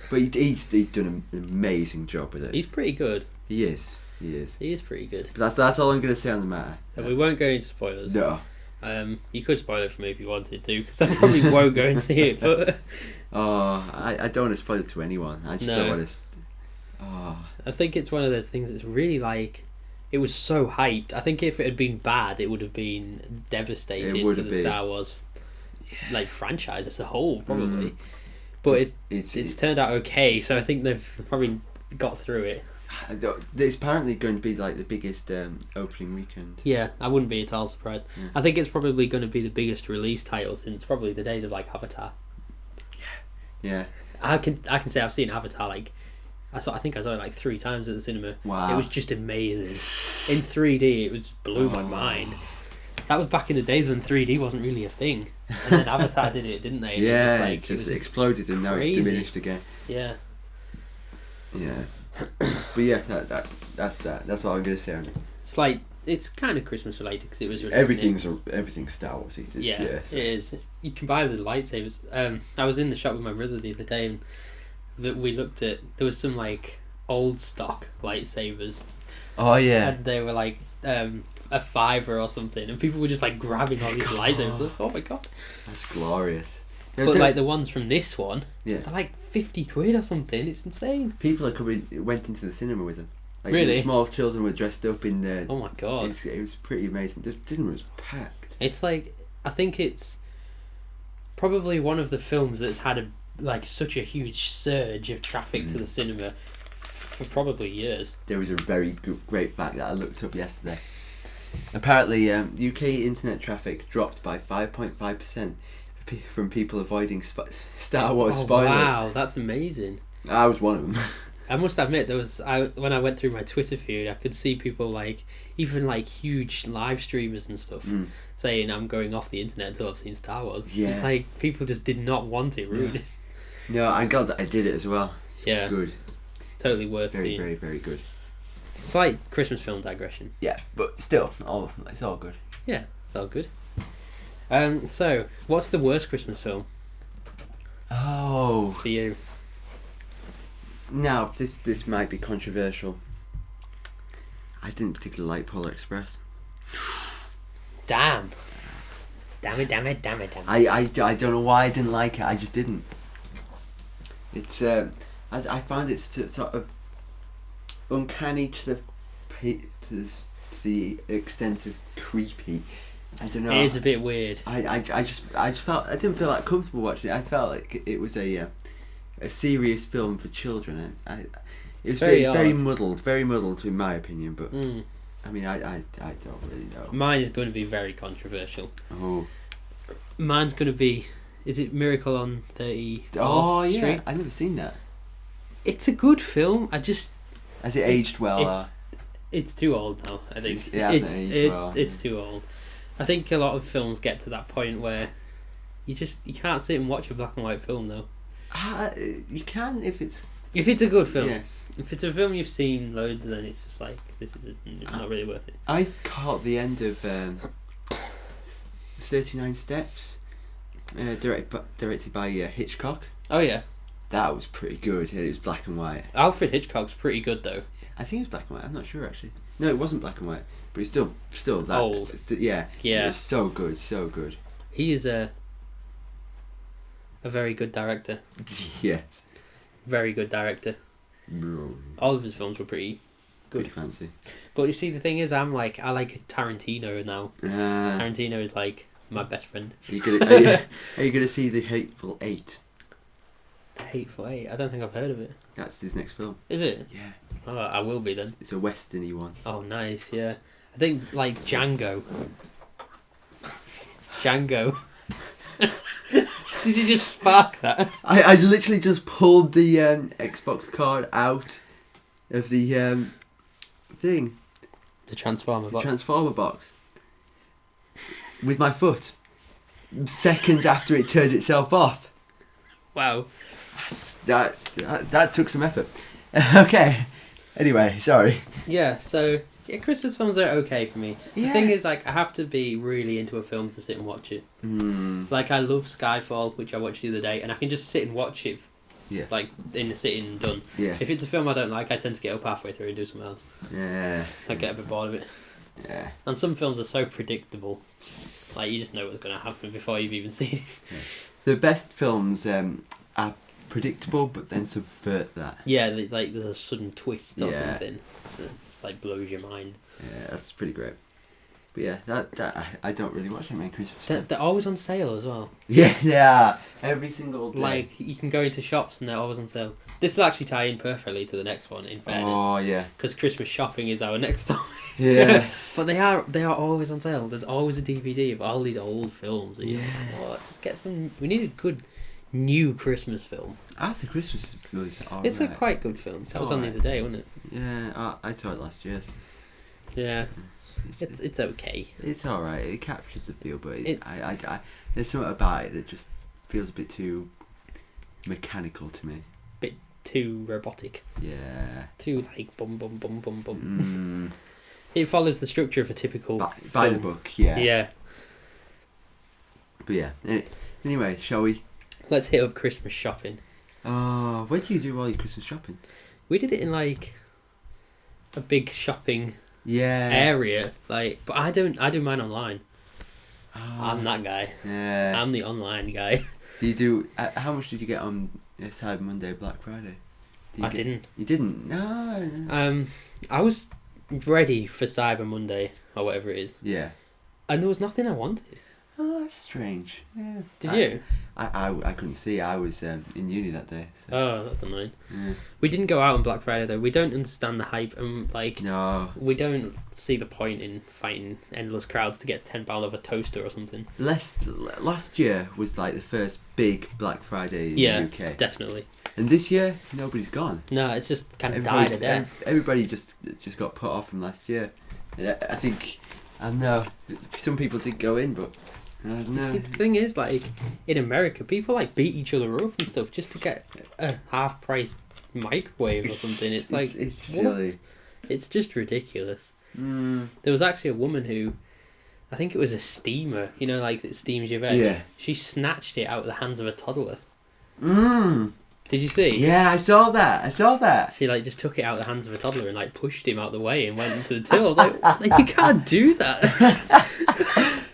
But he's done an amazing job with it. He's pretty good. He is. He is pretty good. But that's all I'm going to say on the matter. And we won't go into spoilers. No. You could spoil it for me if you wanted to, because I probably won't go and see it. But I don't want to spoil it to anyone. I just don't want to. I think it's one of those things that's really like, it was so hyped. I think if it had been bad, it would have been devastating for the Star Wars like franchise as a whole, probably. But it's turned out okay, so I think they've probably got through it. It's apparently going to be like the biggest opening weekend. Yeah, I wouldn't be at all surprised. I think it's probably going to be the biggest release title since probably the days of like Avatar. Yeah. I can say I've seen Avatar like I think I saw it like 3 times at the cinema. Wow. It was just amazing. In 3D, it was blew my mind. That was back in the days when 3D wasn't really a thing, and then Avatar did it, didn't they? And Yeah, it just exploded and now it's diminished again. Yeah. Yeah. But yeah, that's all I'm gonna say on it. It's like it's kind of Christmas related because it was released everything's Star Wars. Yeah, it is. You can buy the lightsabers. I was in the shop with my brother the other day, and that we looked at. There was some like old stock lightsabers. Oh yeah. And they were like a $5 or something, and people were just like grabbing all these lightsabers. Oh my god, that's glorious. But like the ones from this one, yeah, they're like 50 quid or something. It's insane. People went into the cinema with them. Like, really? Small children were dressed up in there. Oh my god. It was pretty amazing. The cinema was packed. It's like, I think it's probably one of the films that's had such a huge surge of traffic to the cinema for probably years. There was a very great fact that I looked up yesterday. Apparently, UK internet traffic dropped by 5.5% from people avoiding Star Wars spoilers. Wow, that's amazing. I was one of them. I must admit, when I went through my Twitter feed, I could see people even huge live streamers and stuff saying I'm going off the internet until I've seen Star Wars. Yeah. It's like people just did not want it ruined. No, I'm glad that I did it as well. Yeah. Good. Totally worth seeing. Very, very good. Slight Christmas film digression. Yeah, but still, it's all good. Yeah, it's all good. So, what's the worst Christmas film? Oh. For you? Now, this might be controversial. I didn't particularly like Polar Express. Damn it. I don't know why I didn't like it. I just didn't. It's I found it sort of uncanny to the extent of creepy. I don't know. It is a bit weird. I just felt I didn't feel like comfortable watching it. I felt like it was a serious film for children. It was very muddled in my opinion. But I mean, I don't really know. Mine is going to be very controversial. Oh. Mine's going to be Is it Miracle on 34th Oh yeah, Street? I've never seen that. It's a good film. Has it aged well? It's too old now. I think It hasn't aged well. It's too old. I think a lot of films get to that point where you can't sit and watch a black and white film though. You can if it's a good film. Yeah. If it's a film you've seen loads, then it's just like this is not really worth it. I caught the end of 39 Steps, directed by Hitchcock. Oh yeah, That was pretty good. It was black and white. Alfred Hitchcock's pretty good though. I think it was black and white. I'm not sure actually. No, it wasn't black and white, but it's still that Old. Yeah. Yeah. It was so good, so good. He is a very good director. Yes. Very good director. All of his films were pretty good. Pretty fancy. But you see, the thing is, I like Tarantino now. Tarantino is like my best friend. Are you gonna see The Hateful Eight? The Hateful Eight. I don't think I've heard of it. That's his next film. Is it? Yeah. Oh, I will be then. It's a westerny one. Oh, nice. Yeah. I think like Django. Django. Did you just spark that? I literally just pulled the Xbox card out of the thing. The Transformer box. Transformer box. With my foot. Seconds after it turned itself off. Wow. That took some effort. Okay. Anyway, sorry. Yeah, so Christmas films are okay for me. Yeah. The thing is, like, I have to be really into a film to sit and watch it. Like, I love Skyfall, which I watched the other day, and I can just sit and watch it, like, in a sitting and done. Yeah. If it's a film I don't like, I tend to get up halfway through and do something else. Yeah. I get a bit bored of it. Yeah. And some films are so predictable. Like, you just know what's going to happen before you've even seen it. Yeah. The best films are predictable, but then subvert that. Yeah, like, there's a sudden twist or Yeah. something that just, like, blows your mind. Yeah, that's pretty great. But yeah, that I don't really watch that many Christmas films. They're always on sale as well. Yeah, they are. Every single day. Like, you can go into shops and they're always on sale. This will actually tie in perfectly to the next one, in fairness. Oh, yeah. Because Christmas shopping is our next topic. Yeah. But they are always on sale. There's always a DVD of all these old films. That just get some... We need a good new Christmas film. I think Christmas was alright. It's a quite good film. That was on the other day, wasn't it? Yeah, I saw it last year. Yeah. It's okay. It's alright. It captures the feel, but I there's something about it that just feels a bit too mechanical to me. Bit too robotic. Yeah. Too like bum bum bum bum bum. It follows the structure of a typical by the book. Yeah. Yeah. But yeah. Anyway, shall we? Let's hit up Christmas shopping. Oh, where do you do all your Christmas shopping? We did it in like a big shopping area, like, but I do mine online. I'm that guy. Yeah. I'm the online guy. Do you do? How much did you get on Cyber Monday, Black Friday? Didn't. You didn't? No. I was ready for Cyber Monday or whatever it is. Yeah. And there was nothing I wanted. Oh, that's strange. Yeah. Did you? I couldn't see. I was in uni that day. So. Oh, that's annoying. Yeah. We didn't go out on Black Friday though. We don't understand the hype and like. No. We don't see the point in fighting endless crowds to get £10 off a toaster or something. Last year was like the first big Black Friday in the UK. Definitely. And this year, nobody's gone. No, it's just kind of died a death. Everybody just got put off from last year. I think, I know, some people did go in, but I don't know. See, the thing is, like, in America, people like beat each other up and stuff just to get a half-price microwave or something. It's like, it's silly. It's just ridiculous. Mm. There was actually a woman who, I think it was a steamer, you know, like that steams your veg. Yeah. She snatched it out of the hands of a toddler. Mm. Did you see? Yeah, I saw that. She like just took it out of the hands of a toddler and like pushed him out the way and went into the till. I was like you can't do that.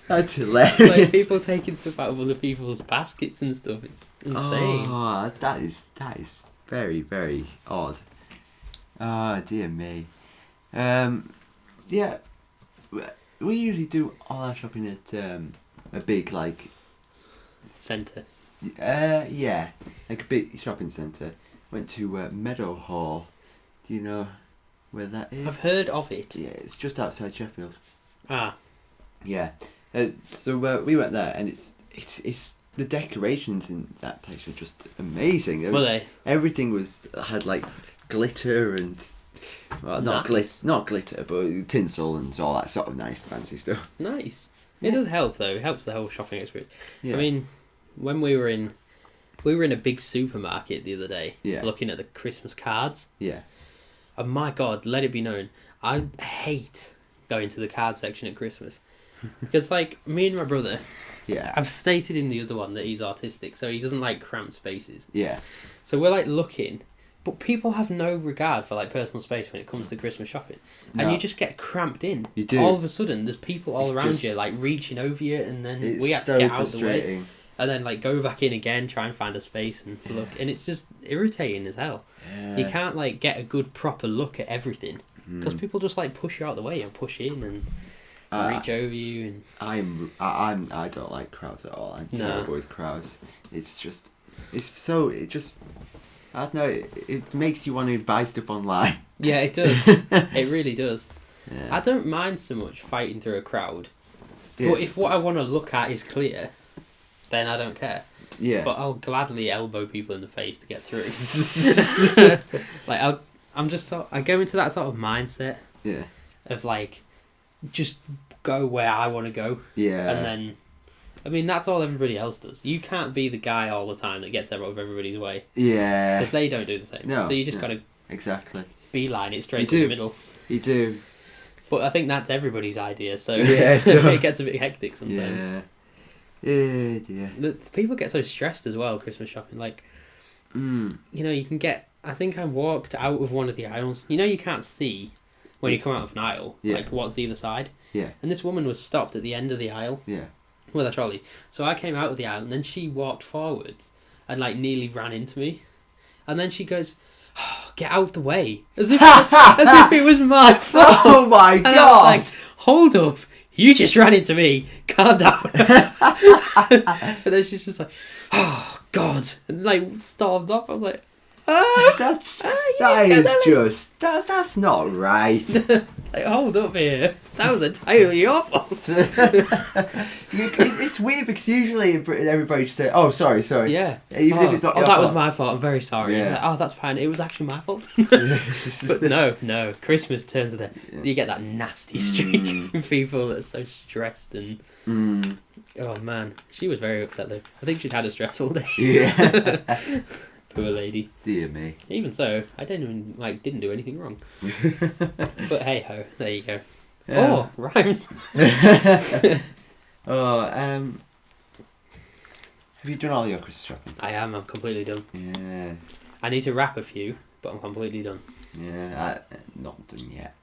That's hilarious. Like people taking stuff out of other people's baskets and stuff. It's insane. Oh, that is very, very odd. Oh dear me. Yeah, we usually do all our shopping at a big like Centre. Yeah, like a big shopping centre. Went to Meadow Hall. Do you know where that is? I've heard of it. Yeah, it's just outside Sheffield. Ah. Yeah. So we went there, and it's the decorations in that place were just amazing. Were they? Everything had like glitter and not glitter, but tinsel and all that sort of nice fancy stuff. Nice. It does help though. It helps the whole shopping experience. Yeah. I mean, when we were in a big supermarket the other day, looking at the Christmas cards. Yeah. And my God, let it be known, I hate going to the card section at Christmas because, like, me and my brother. Yeah. I've stated in the other one that he's autistic, so he doesn't like cramped spaces. Yeah. So we're like looking, but people have no regard for like personal space when it comes to Christmas shopping, and you just get cramped in. You do. All of a sudden, there's people all around you like reaching over you, and then we have to get out of the way, and then like go back in again, try and find a space and look, and it's just irritating as hell. Yeah. You can't like get a good proper look at everything because people just like push you out of the way and push in and reach over you. And I don't like crowds at all. I'm terrible with crowds. I don't know. It makes you want to buy stuff online. Yeah, it does. It really does. Yeah. I don't mind so much fighting through a crowd, Yeah. but if what I want to look at is clear, then I don't care. Yeah. But I'll gladly elbow people in the face to get through. Like I go into that sort of mindset. Yeah. Of like, just go where I want to go. Yeah. And then, I mean, that's all everybody else does. You can't be the guy all the time that gets out of everybody's way. Yeah. Because they don't do the same. No. So you just got to exactly beeline it straight to the middle. You do. But I think that's everybody's idea, so yeah, it gets a bit hectic sometimes. Yeah. Yeah. The people get so stressed as well, Christmas shopping. Like, you know, you can get... I think I walked out of one of the aisles. You know you can't see when you come out of an aisle, like what's either side? Yeah. And this woman was stopped at the end of the aisle. Yeah. With a trolley. So I came out of the aisle and then she walked forwards and like nearly ran into me. And then she goes, oh, get out the way. As if it was my fault. Oh my and God. I was like, hold up. You just ran into me. Calm down. And then she's just like, oh God. And like stormed off. I was like, that's not right. Like, hold up here. That was entirely your fault. It's weird because usually in Britain everybody just say, "Oh, sorry." Yeah. Even if it's not your that fault. was my fault. I'm very sorry. Yeah. Like, oh, that's fine. It was actually my fault. But no. Christmas turns to you get that nasty streak of people that are so stressed and. Oh man, she was very upset though. I think she'd had a stressful day. Yeah. Poor lady. Dear me. Even so, I didn't do anything wrong. But hey ho, there you go. Oh, rhymes. Have you done all your Christmas shopping? I am. I'm completely done. Yeah. I need to wrap a few, but I'm completely done. Yeah, not done yet.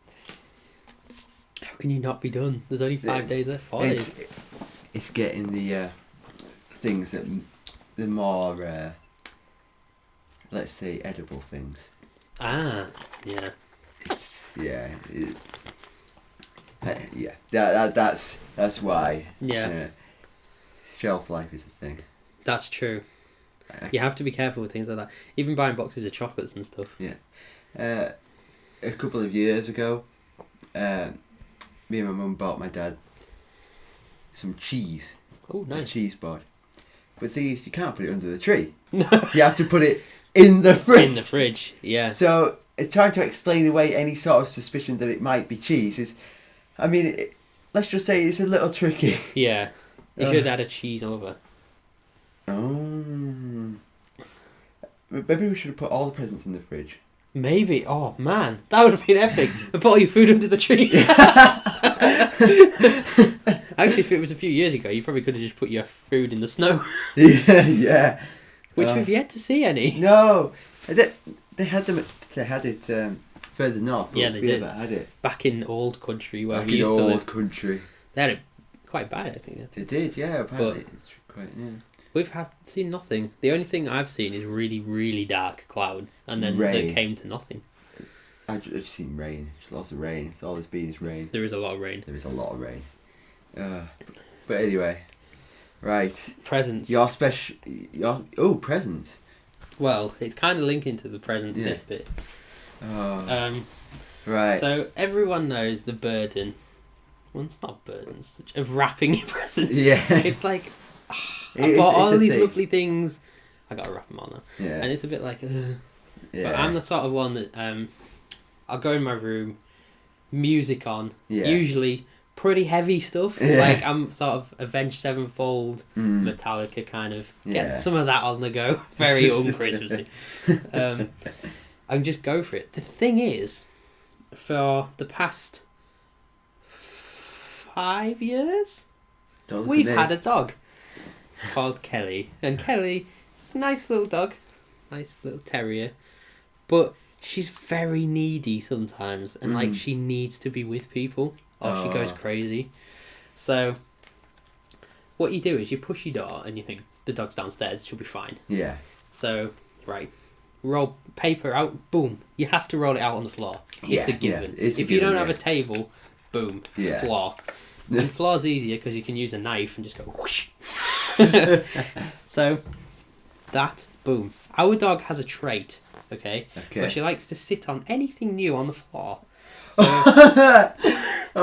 How can you not be done? There's only 5 days left. 4 days. It's getting the things that the more let's say edible things. Ah, yeah. That's why. Yeah. Shelf life is a thing. That's true. You have to be careful with things like that. Even buying boxes of chocolates and stuff. Yeah. A couple of years ago, me and my mum bought my dad some cheese. Oh, nice. A cheese board. But these, you can't put it under the tree. No. You have to put it in the fridge. In the fridge, yeah. So, trying to explain away any sort of suspicion that it might be cheese is... I mean, let's just say it's a little tricky. Yeah. You should add a cheese over. Oh. Maybe we should have put all the presents in the fridge. Maybe. Oh, man. That would have been epic. And put all your food under the tree. Actually, if it was a few years ago, you probably could have just put your food in the snow. Yeah. Which we've yet to see any. No. They had it further north. Yeah, they did. Had it. Back in old country where Back we used in to live. old country. They had it quite bad, I think. They did, yeah. Apparently, it's quite. Yeah. We've seen nothing. The only thing I've seen is really, really dark clouds, and then they came to nothing. I've just seen rain. Just lots of rain. It's all there's been is rain. There is a lot of rain. There is a lot of rain. But anyway, right. Presents. Presents. Well, it's kind of linking to the presents this bit. Oh. Right. So everyone knows the burden. Well, it's not burdens of wrapping your presents. Yeah. It's like I bought all these lovely things. I gotta wrap them on now. Yeah. And it's a bit like, Yeah. but I'm the sort of one that I'll go in my room, music on, Yeah. usually pretty heavy stuff. Yeah. Like I'm sort of Avenged Sevenfold, Metallica kind of. Get some of that on the go. Very un-Christmassy. I can just go for it. The thing is, for the past 5 years, we've had a dog called Kelly. And Kelly is a nice little dog. Nice little terrier. But she's very needy sometimes. And like she needs to be with people or she goes crazy. So what you do is you push your door and you think the dog's downstairs, she'll be fine. Yeah. So, right. Roll paper out, boom. You have to roll it out on the floor. It's a given. If you don't have a table, boom, floor. And floor's easier because you can use a knife and just go whoosh. So, that, boom. Our dog has a trait, okay? Where she likes to sit on anything new on the floor. So,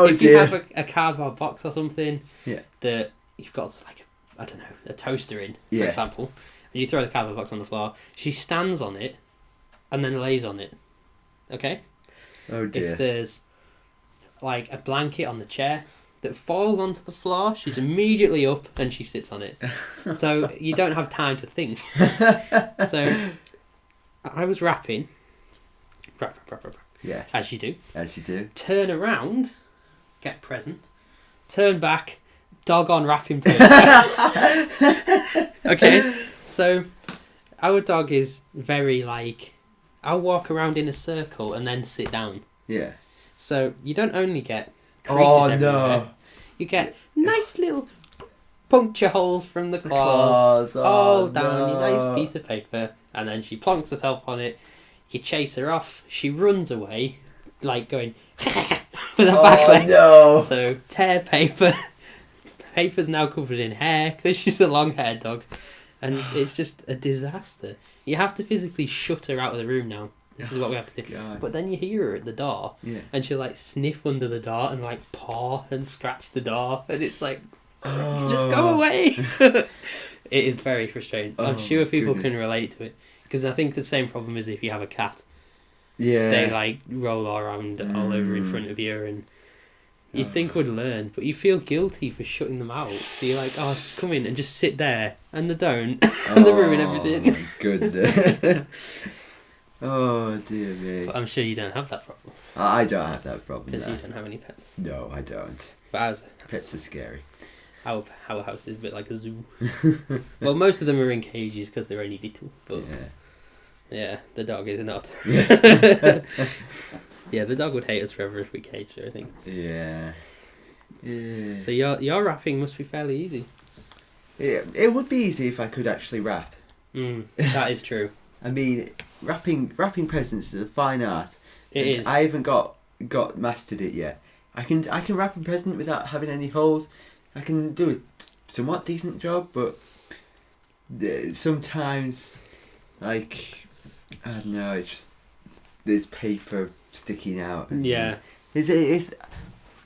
if you have a cardboard box or something that you've got like, a toaster in, for example, and you throw the cardboard box on the floor, she stands on it and then lays on it. Okay? Oh dear. If there's like a blanket on the chair that falls onto the floor, she's immediately up and she sits on it. So you don't have time to think. So I was wrapping. Wrap. Yes. As you do. As you do. Turn around, get present. Turn back, dog on wrapping paper. Okay? So, our dog is very like, I'll walk around in a circle and then sit down. Yeah. So, you don't only get creases everywhere. No. You get nice little puncture holes from the claws. All down your nice piece of paper. And then she plonks herself on it. You chase her off. She runs away, like going with her back legs. No. So, tear paper. Paper's now covered in hair because she's a long-haired dog. And it's just a disaster. You have to physically shut her out of the room now. This is what we have to do. God. But then you hear her at the door, and she'll like sniff under the door and like paw and scratch the door, and it's like, just go away. It is very frustrating. I'm sure people can relate to it because I think the same problem is if you have a cat. Yeah. They like roll around all over in front of you and. You'd think would learn, but you feel guilty for shutting them out. So you're like, just come in and just sit there, and they don't, and they ruin everything. Oh my goodness. Oh dear me. But I'm sure you don't have that problem. I don't have that problem. Because you don't have any pets. No, I don't. But pets are scary. Our house is a bit like a zoo. Well, most of them are in cages because they're only little. But yeah, the dog is not. Yeah, the dog would hate us forever if we caged her, I think. Yeah. So your wrapping must be fairly easy. Yeah, it would be easy if I could actually wrap. That is true. I mean, wrapping presents is a fine art. It is. I haven't got mastered it yet. I can wrap a present without having any holes. I can do a somewhat decent job, but sometimes, like, I don't know, it's just there's paper sticking out. Yeah. It's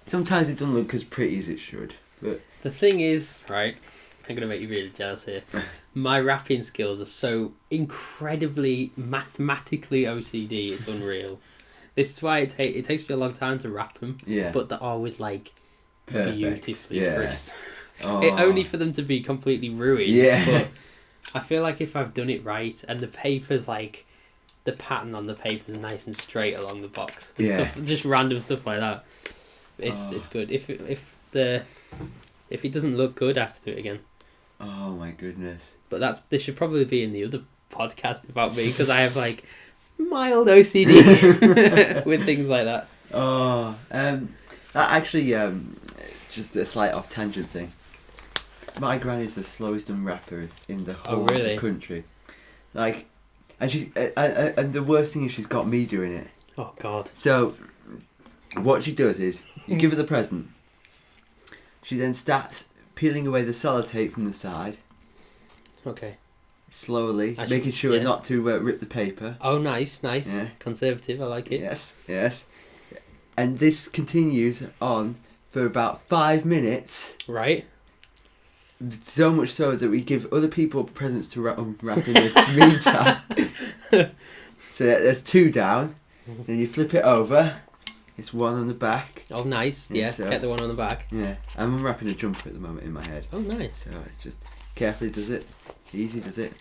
sometimes it doesn't look as pretty as it should. But the thing is, right, I'm going to make you really jealous here. My wrapping skills are so incredibly mathematically OCD, it's unreal. This is why it takes me a long time to wrap them. Yeah. But they're always like perfect. Beautifully crisp. Oh. Only for them to be completely ruined. Yeah. But I feel like if I've done it right and the paper's like, the pattern on the paper's nice and straight along the box. And stuff, just random stuff like that. It's good. If it doesn't look good, I have to do it again. Oh my goodness. But this should probably be in the other podcast about me because I have like mild OCD with things like that. That actually, just a slight off tangent thing. My granny's the slowest unwrapper in the whole of the country. Like, and she's and the worst thing is she's got me doing it. Oh God. So, what she does is you give her the present. She then starts peeling away the sellotape from the side. Okay. Slowly, making sure not to rip the paper. Oh, nice. Yeah. Conservative, I like it. Yes. And this continues on for about 5 minutes. Right. So much so that we give other people presents to unwrap in the meantime. So there's 2 down. Then you flip it over. It's 1 on the back. Oh, nice. Yeah, So, get the one on the back. Yeah, I'm unwrapping a jumper at the moment in my head. Oh, nice. So it's just carefully does it, easy does it,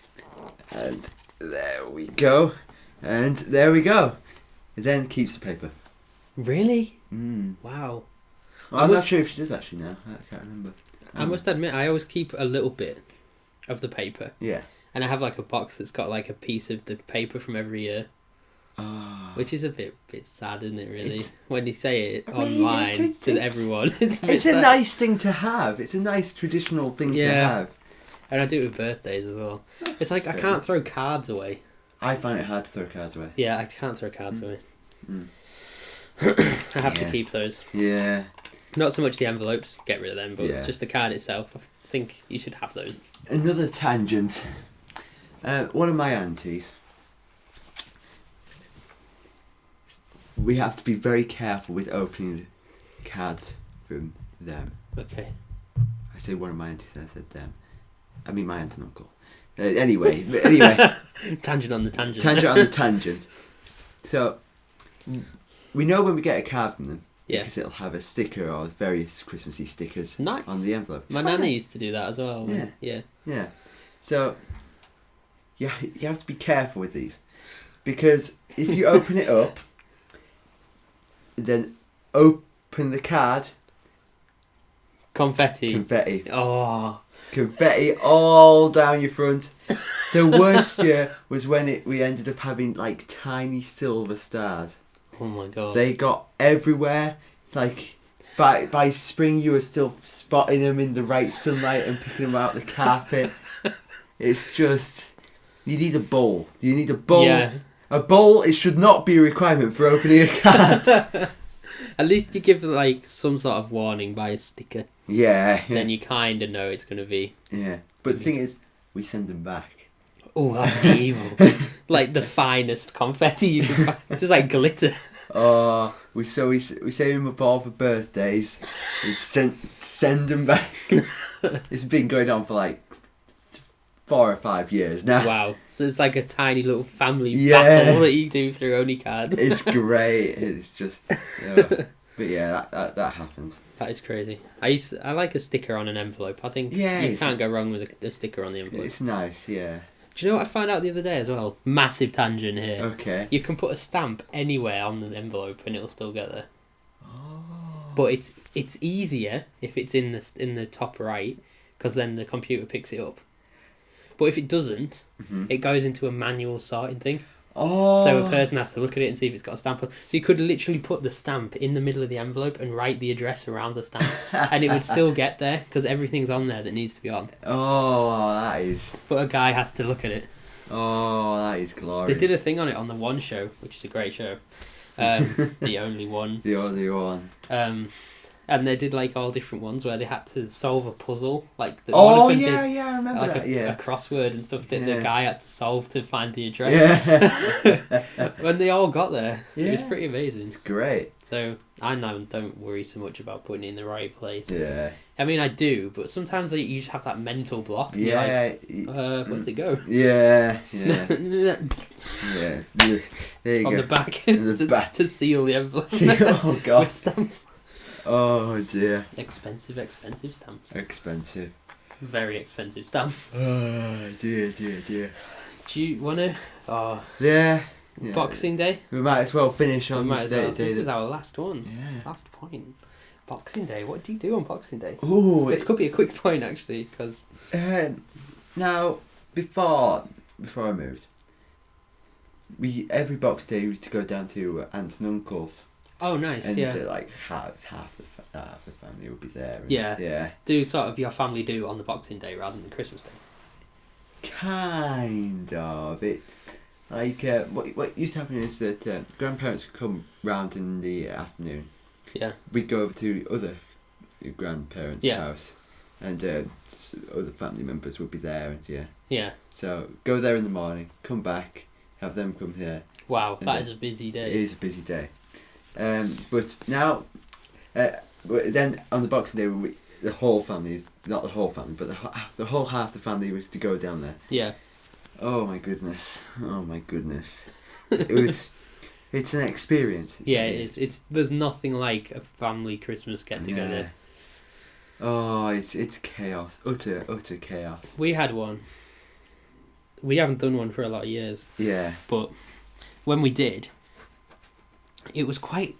and there we go, and there we go. It then keeps the paper. Really? Well, Wow. I'm not sure if she does actually now. I can't remember. I must admit, I always keep a little bit of the paper. Yeah. And I have like a box that's got like a piece of the paper from every year. Oh. Which is a bit sad, isn't it, really? When you say it I mean, online to everyone, it's a bit It's sad. a nice thing to have. It's a nice traditional thing to have. And I do it with birthdays as well. It's like I can't throw cards away. I find it hard to throw cards away. Yeah, I can't throw cards away. Mm. I have to keep those. Yeah. Not so much the envelopes, get rid of them, but Yeah. just the card itself. I think you should have those. Another tangent. One of my aunties. We have to be very careful with opening cards from them. Okay. I say one of my aunties, and I said them. I mean my aunt and uncle. Anyway. Tangent on the tangent. Tangent on the tangent. So, we know when we get a card from them, because it'll have a sticker or various Christmassy stickers Nice. on the envelope. My nana used to do that as well. Yeah. Yeah. So, you have to be careful with these. Because if you open it up, then open the card. Confetti. Oh. Confetti all down your front. The worst year was when we ended up having like tiny silver stars. Oh my god. They got everywhere. Like by spring you were still spotting them in the right sunlight and picking them out the carpet. It's just, you need a bowl. You need a bowl. Yeah. A bowl, it should not be a requirement for opening a card. At least you give like some sort of warning by a sticker. Yeah. Then you kind of know it's going to be. Yeah. But the thing is, we send them back. Oh, that's evil. Like the finest confetti you can find. Just like glitter. Oh, we save them up all for birthdays. We send them back. It's been going on for like 4 or 5 years now. Wow. So it's like a tiny little family battle that you do through Onlycard. It's great. It's just... but yeah, that happens. That is crazy. I like a sticker on an envelope. I think you can't go wrong with a sticker on the envelope. It's nice, yeah. Do you know what I found out the other day as well? Massive tangent here. Okay. You can put a stamp anywhere on the envelope and it'll still get there. Oh. But it's easier if it's in the top right, because then the computer picks it up. But if it doesn't, it goes into a manual sorting thing. Oh. So a person has to look at it and see if it's got a stamp on. So you could literally put the stamp in the middle of the envelope and write the address around the stamp, and it would still get there because everything's on there that needs to be on. Oh, that is... But a guy has to look at it. Oh, that is glorious. They did a thing on it on the One Show, which is a great show. The only one. The only one. And they did like all different ones where they had to solve a puzzle, like I remember like that. a crossword and stuff that the guy had to solve to find the address. Yeah. When they all got there, it was pretty amazing. It's great. So I now don't worry so much about putting it in the right place. Yeah. I mean, I do, but sometimes you just have that mental block. And Yeah. you're like, where does it go? Yeah. Yeah. Yeah. There you On go. the back, On the back. to seal the envelope. Oh god. With stamps. Oh dear. Expensive stamps. Expensive. Very expensive stamps. Oh dear. Do you want to? Oh, Yeah. Boxing Day? We might as well finish on We might as well. day. This is our last one. Yeah. Last point. Boxing Day. What do you do on Boxing Day? Ooh. This could be a quick point actually, because Now, before I moved, every Box Day used to go down to aunts and uncles. oh nice, And yeah. like half the family would be there. And, Yeah. Yeah. Do sort of your family do on the Boxing Day rather than Christmas Day? Kind of. It like what used to happen is that grandparents would come round in the afternoon. Yeah. We'd go over to the other grandparents' Yeah. house, and other family members would be there, and Yeah. So go there in the morning, come back, have them come here. Wow, And that is a busy day. It is a busy day. But now, then on the Boxing Day, the whole family, not the whole family, but the whole half the family was to go down there. Yeah. Oh my goodness. It's an experience. It is. There's nothing like a family Christmas get together. Yeah. Oh, it's chaos. Utter chaos. We had one. We haven't done one for a lot of years. Yeah. But when we did, it was quite.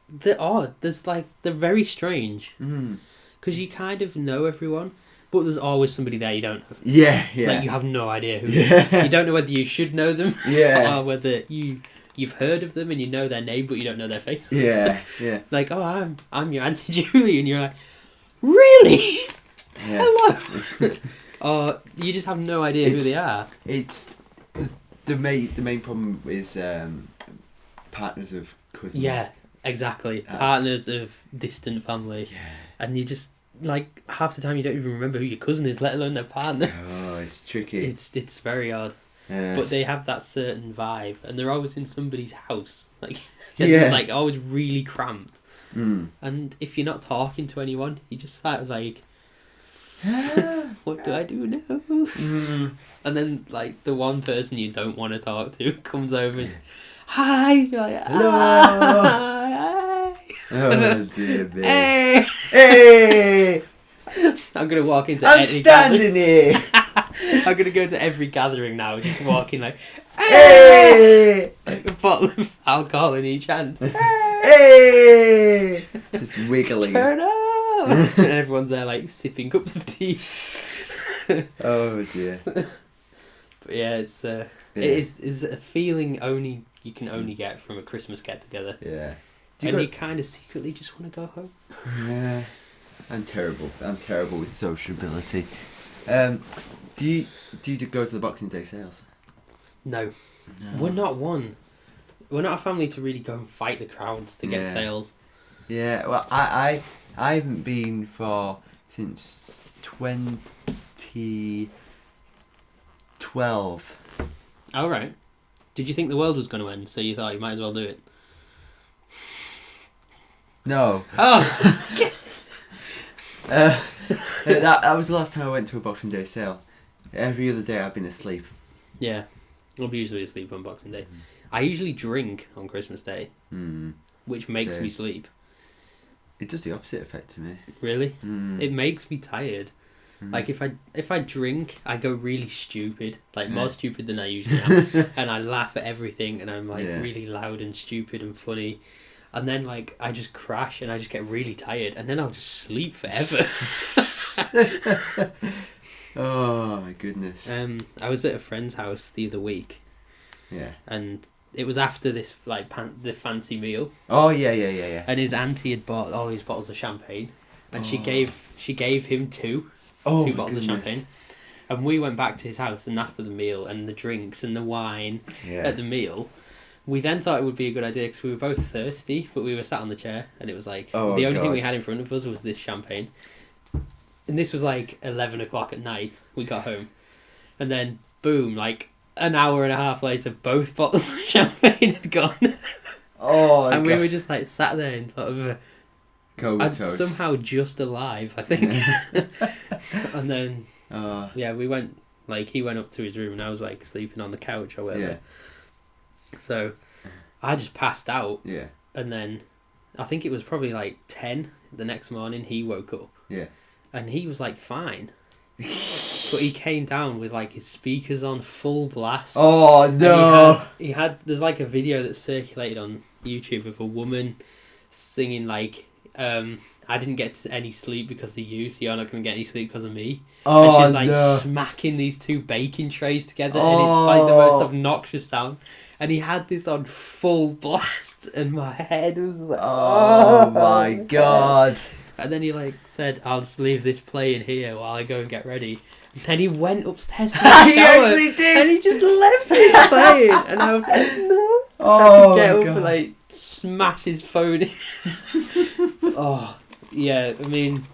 They're odd. They're very strange. Because you kind of know everyone, but there's always somebody there you don't know. Yeah. Like you have no idea who. Yeah. You don't know whether you should know them. Yeah. Or whether you've heard of them and you know their name, but you don't know their face. Yeah. Like, oh, I'm your Auntie Julie, and you're like, really? Yeah. Hello. Or you just have no idea who they are. It's the main problem is partners of cousins. Yeah, exactly. Partners of distant family. Yeah. And you just, like, half the time you don't even remember who your cousin is, let alone their partner. Oh, it's tricky. It's very odd. Yes. But they have that certain vibe, and they're always in somebody's house. Like, yeah. like always really cramped. Mm. And if you're not talking to anyone, you just sort of like, what do I do now? Mm. And then, like, the one person you don't want to talk to comes over and says, hi! You're like, hello! Hi! Oh dear me. Hey! Hey! I'm going to walk into I'm any standing here! I'm going to go to every gathering now, just walking like, Hey! like a bottle of alcohol in each hand. Hey! Just wiggling. Turn up! And everyone's there, like, sipping cups of tea. Oh dear. But yeah, it's it is a feeling you can only get from a Christmas get together. Yeah. You kind of secretly just want to go home. Yeah. I'm terrible with sociability. Do you go to the Boxing Day sales? No. We're not one. We're not a family to really go and fight the crowds to get sales. Yeah, well, I haven't been since 2012. All right. Did you think the world was going to end, so you thought you might as well do it? No. Oh. That was the last time I went to a Boxing Day sale. Every other day I've been asleep. Yeah. I'll be usually asleep on Boxing Day. I usually drink on Christmas Day, which makes me sleep. It does the opposite effect to me. Really? It makes me tired. Like if I drink, I go really stupid, like more stupid than I usually am, and I laugh at everything, and I'm like really loud and stupid and funny, and then like I just crash and I just get really tired, and then I'll just sleep forever. Oh my goodness. I was at a friend's house the other week. Yeah. And it was after this like the fancy meal. Oh yeah. And his auntie had bought all these bottles of champagne, and she gave him two bottles of champagne. And we went back to his house, and after the meal and the drinks and the wine at the meal, we then thought it would be a good idea because we were both thirsty, but we were sat on the chair, and it was like the only thing we had in front of us was this champagne. And this was like 11 o'clock at night. We got home, and then boom, like an hour and a half later, both bottles of champagne had gone. Oh, and we were just like sat there in sort of comatose. Somehow just alive, I think. And then we went, like, he went up to his room and I was like sleeping on the couch or whatever. So I just passed out. Yeah. And then I think it was probably like 10 the next morning he woke up. Yeah. And he was like fine. But he came down with like his speakers on full blast. Oh no! He had there's like a video that's circulated on YouTube of a woman singing like I didn't get any sleep because of you, so you're not going to get any sleep because of me. Oh, and she's like smacking these two baking trays together, and it's like the most obnoxious sound. And he had this on full blast, and my head was like, oh my god. And then he like said, I'll just leave this playing here while I go and get ready. And then he went upstairs to the shower, he actually did. And he just left it playing. And I was like, no. Oh, I had to get up and like smash his phone in. Oh, yeah, I mean,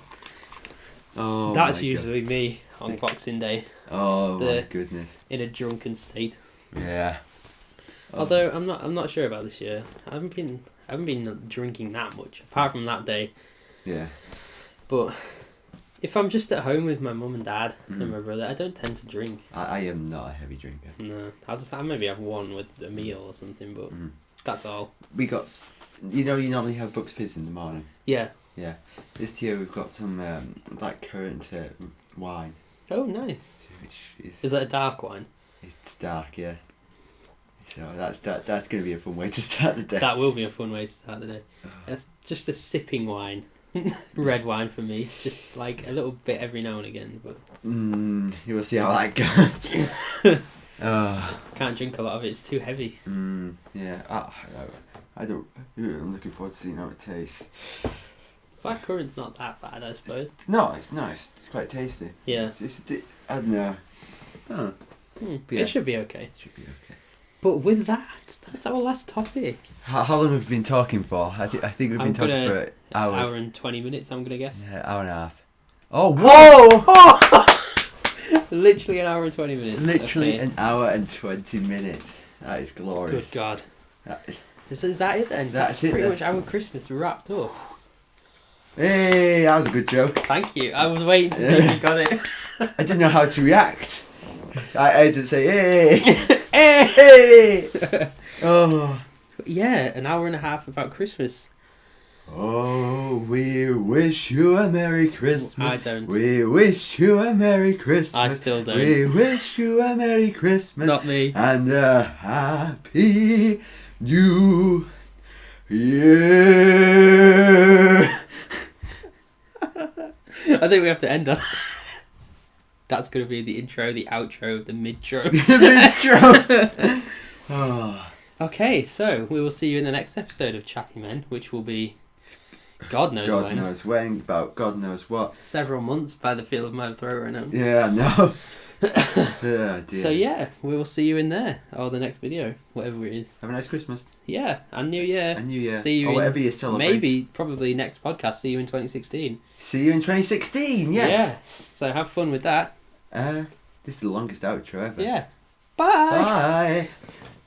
that's usually me on Boxing Day. Oh my goodness. In a drunken state. Yeah. Although I'm not sure about this year. I haven't been drinking that much apart from that day. Yeah. But if I'm just at home with my mum and dad Mm. and my brother, I don't tend to drink. I am not a heavy drinker. No, I'll maybe have one with a meal or something, but that's all. We got, you normally have Bucks Fizz in the morning. Yeah. Yeah. This year we've got some like currant wine. Oh, nice. Which Is that a dark wine? It's dark, yeah. So that's going to be a fun way to start the day. That will be a fun way to start the day. Just a sipping wine. Red wine for me. It's just like a little bit every now and again, but You will see how that goes. can't drink a lot of it. It's too heavy. Yeah. I don't. I'm looking forward to seeing how it tastes. Black currant's not that bad, I suppose. No, it's nice. It's quite tasty. Yeah. I don't know. Oh. Yeah. It should be okay. It should be okay. But with that's our last topic. How long have we been talking for? I think we've been talking for hours. Hour and 20 minutes, I'm gonna guess. Yeah, hour and a half. Oh, whoa! Oh! Literally an hour and 20 minutes. Literally Okay. an hour and 20 minutes. That is glorious. Good God. That Is that it then? That's it pretty then. much our Christmas wrapped up. Hey, that was a good joke. Thank you. I was waiting to see if you got it. I didn't know how to react. I had to say, hey! Hey! Oh. Yeah, an hour and a half about Christmas. Oh, we wish you a Merry Christmas. I don't. We wish you a Merry Christmas. I still don't. We wish you a Merry Christmas. Not me. And a Happy New Year. I think we have to end on. That's going to be the intro, the outro, the mid-tro. Mid-tro. Oh. Okay, so we will see you in the next episode of Chatty Men, which will be God knows God when. knows when, about God knows what. Several months by the feel of my throat right now. Yeah, I know. Oh, dear. So yeah, we will see you in there, or the next video, whatever it is. Have a nice Christmas. Yeah, and New Year. And New Year. See you or in, whatever you celebrate. Maybe, probably next podcast, see you in 2016. See you in 2016, yes. Yes, so have fun with that. This is the longest outro ever. Yeah. Bye. Bye.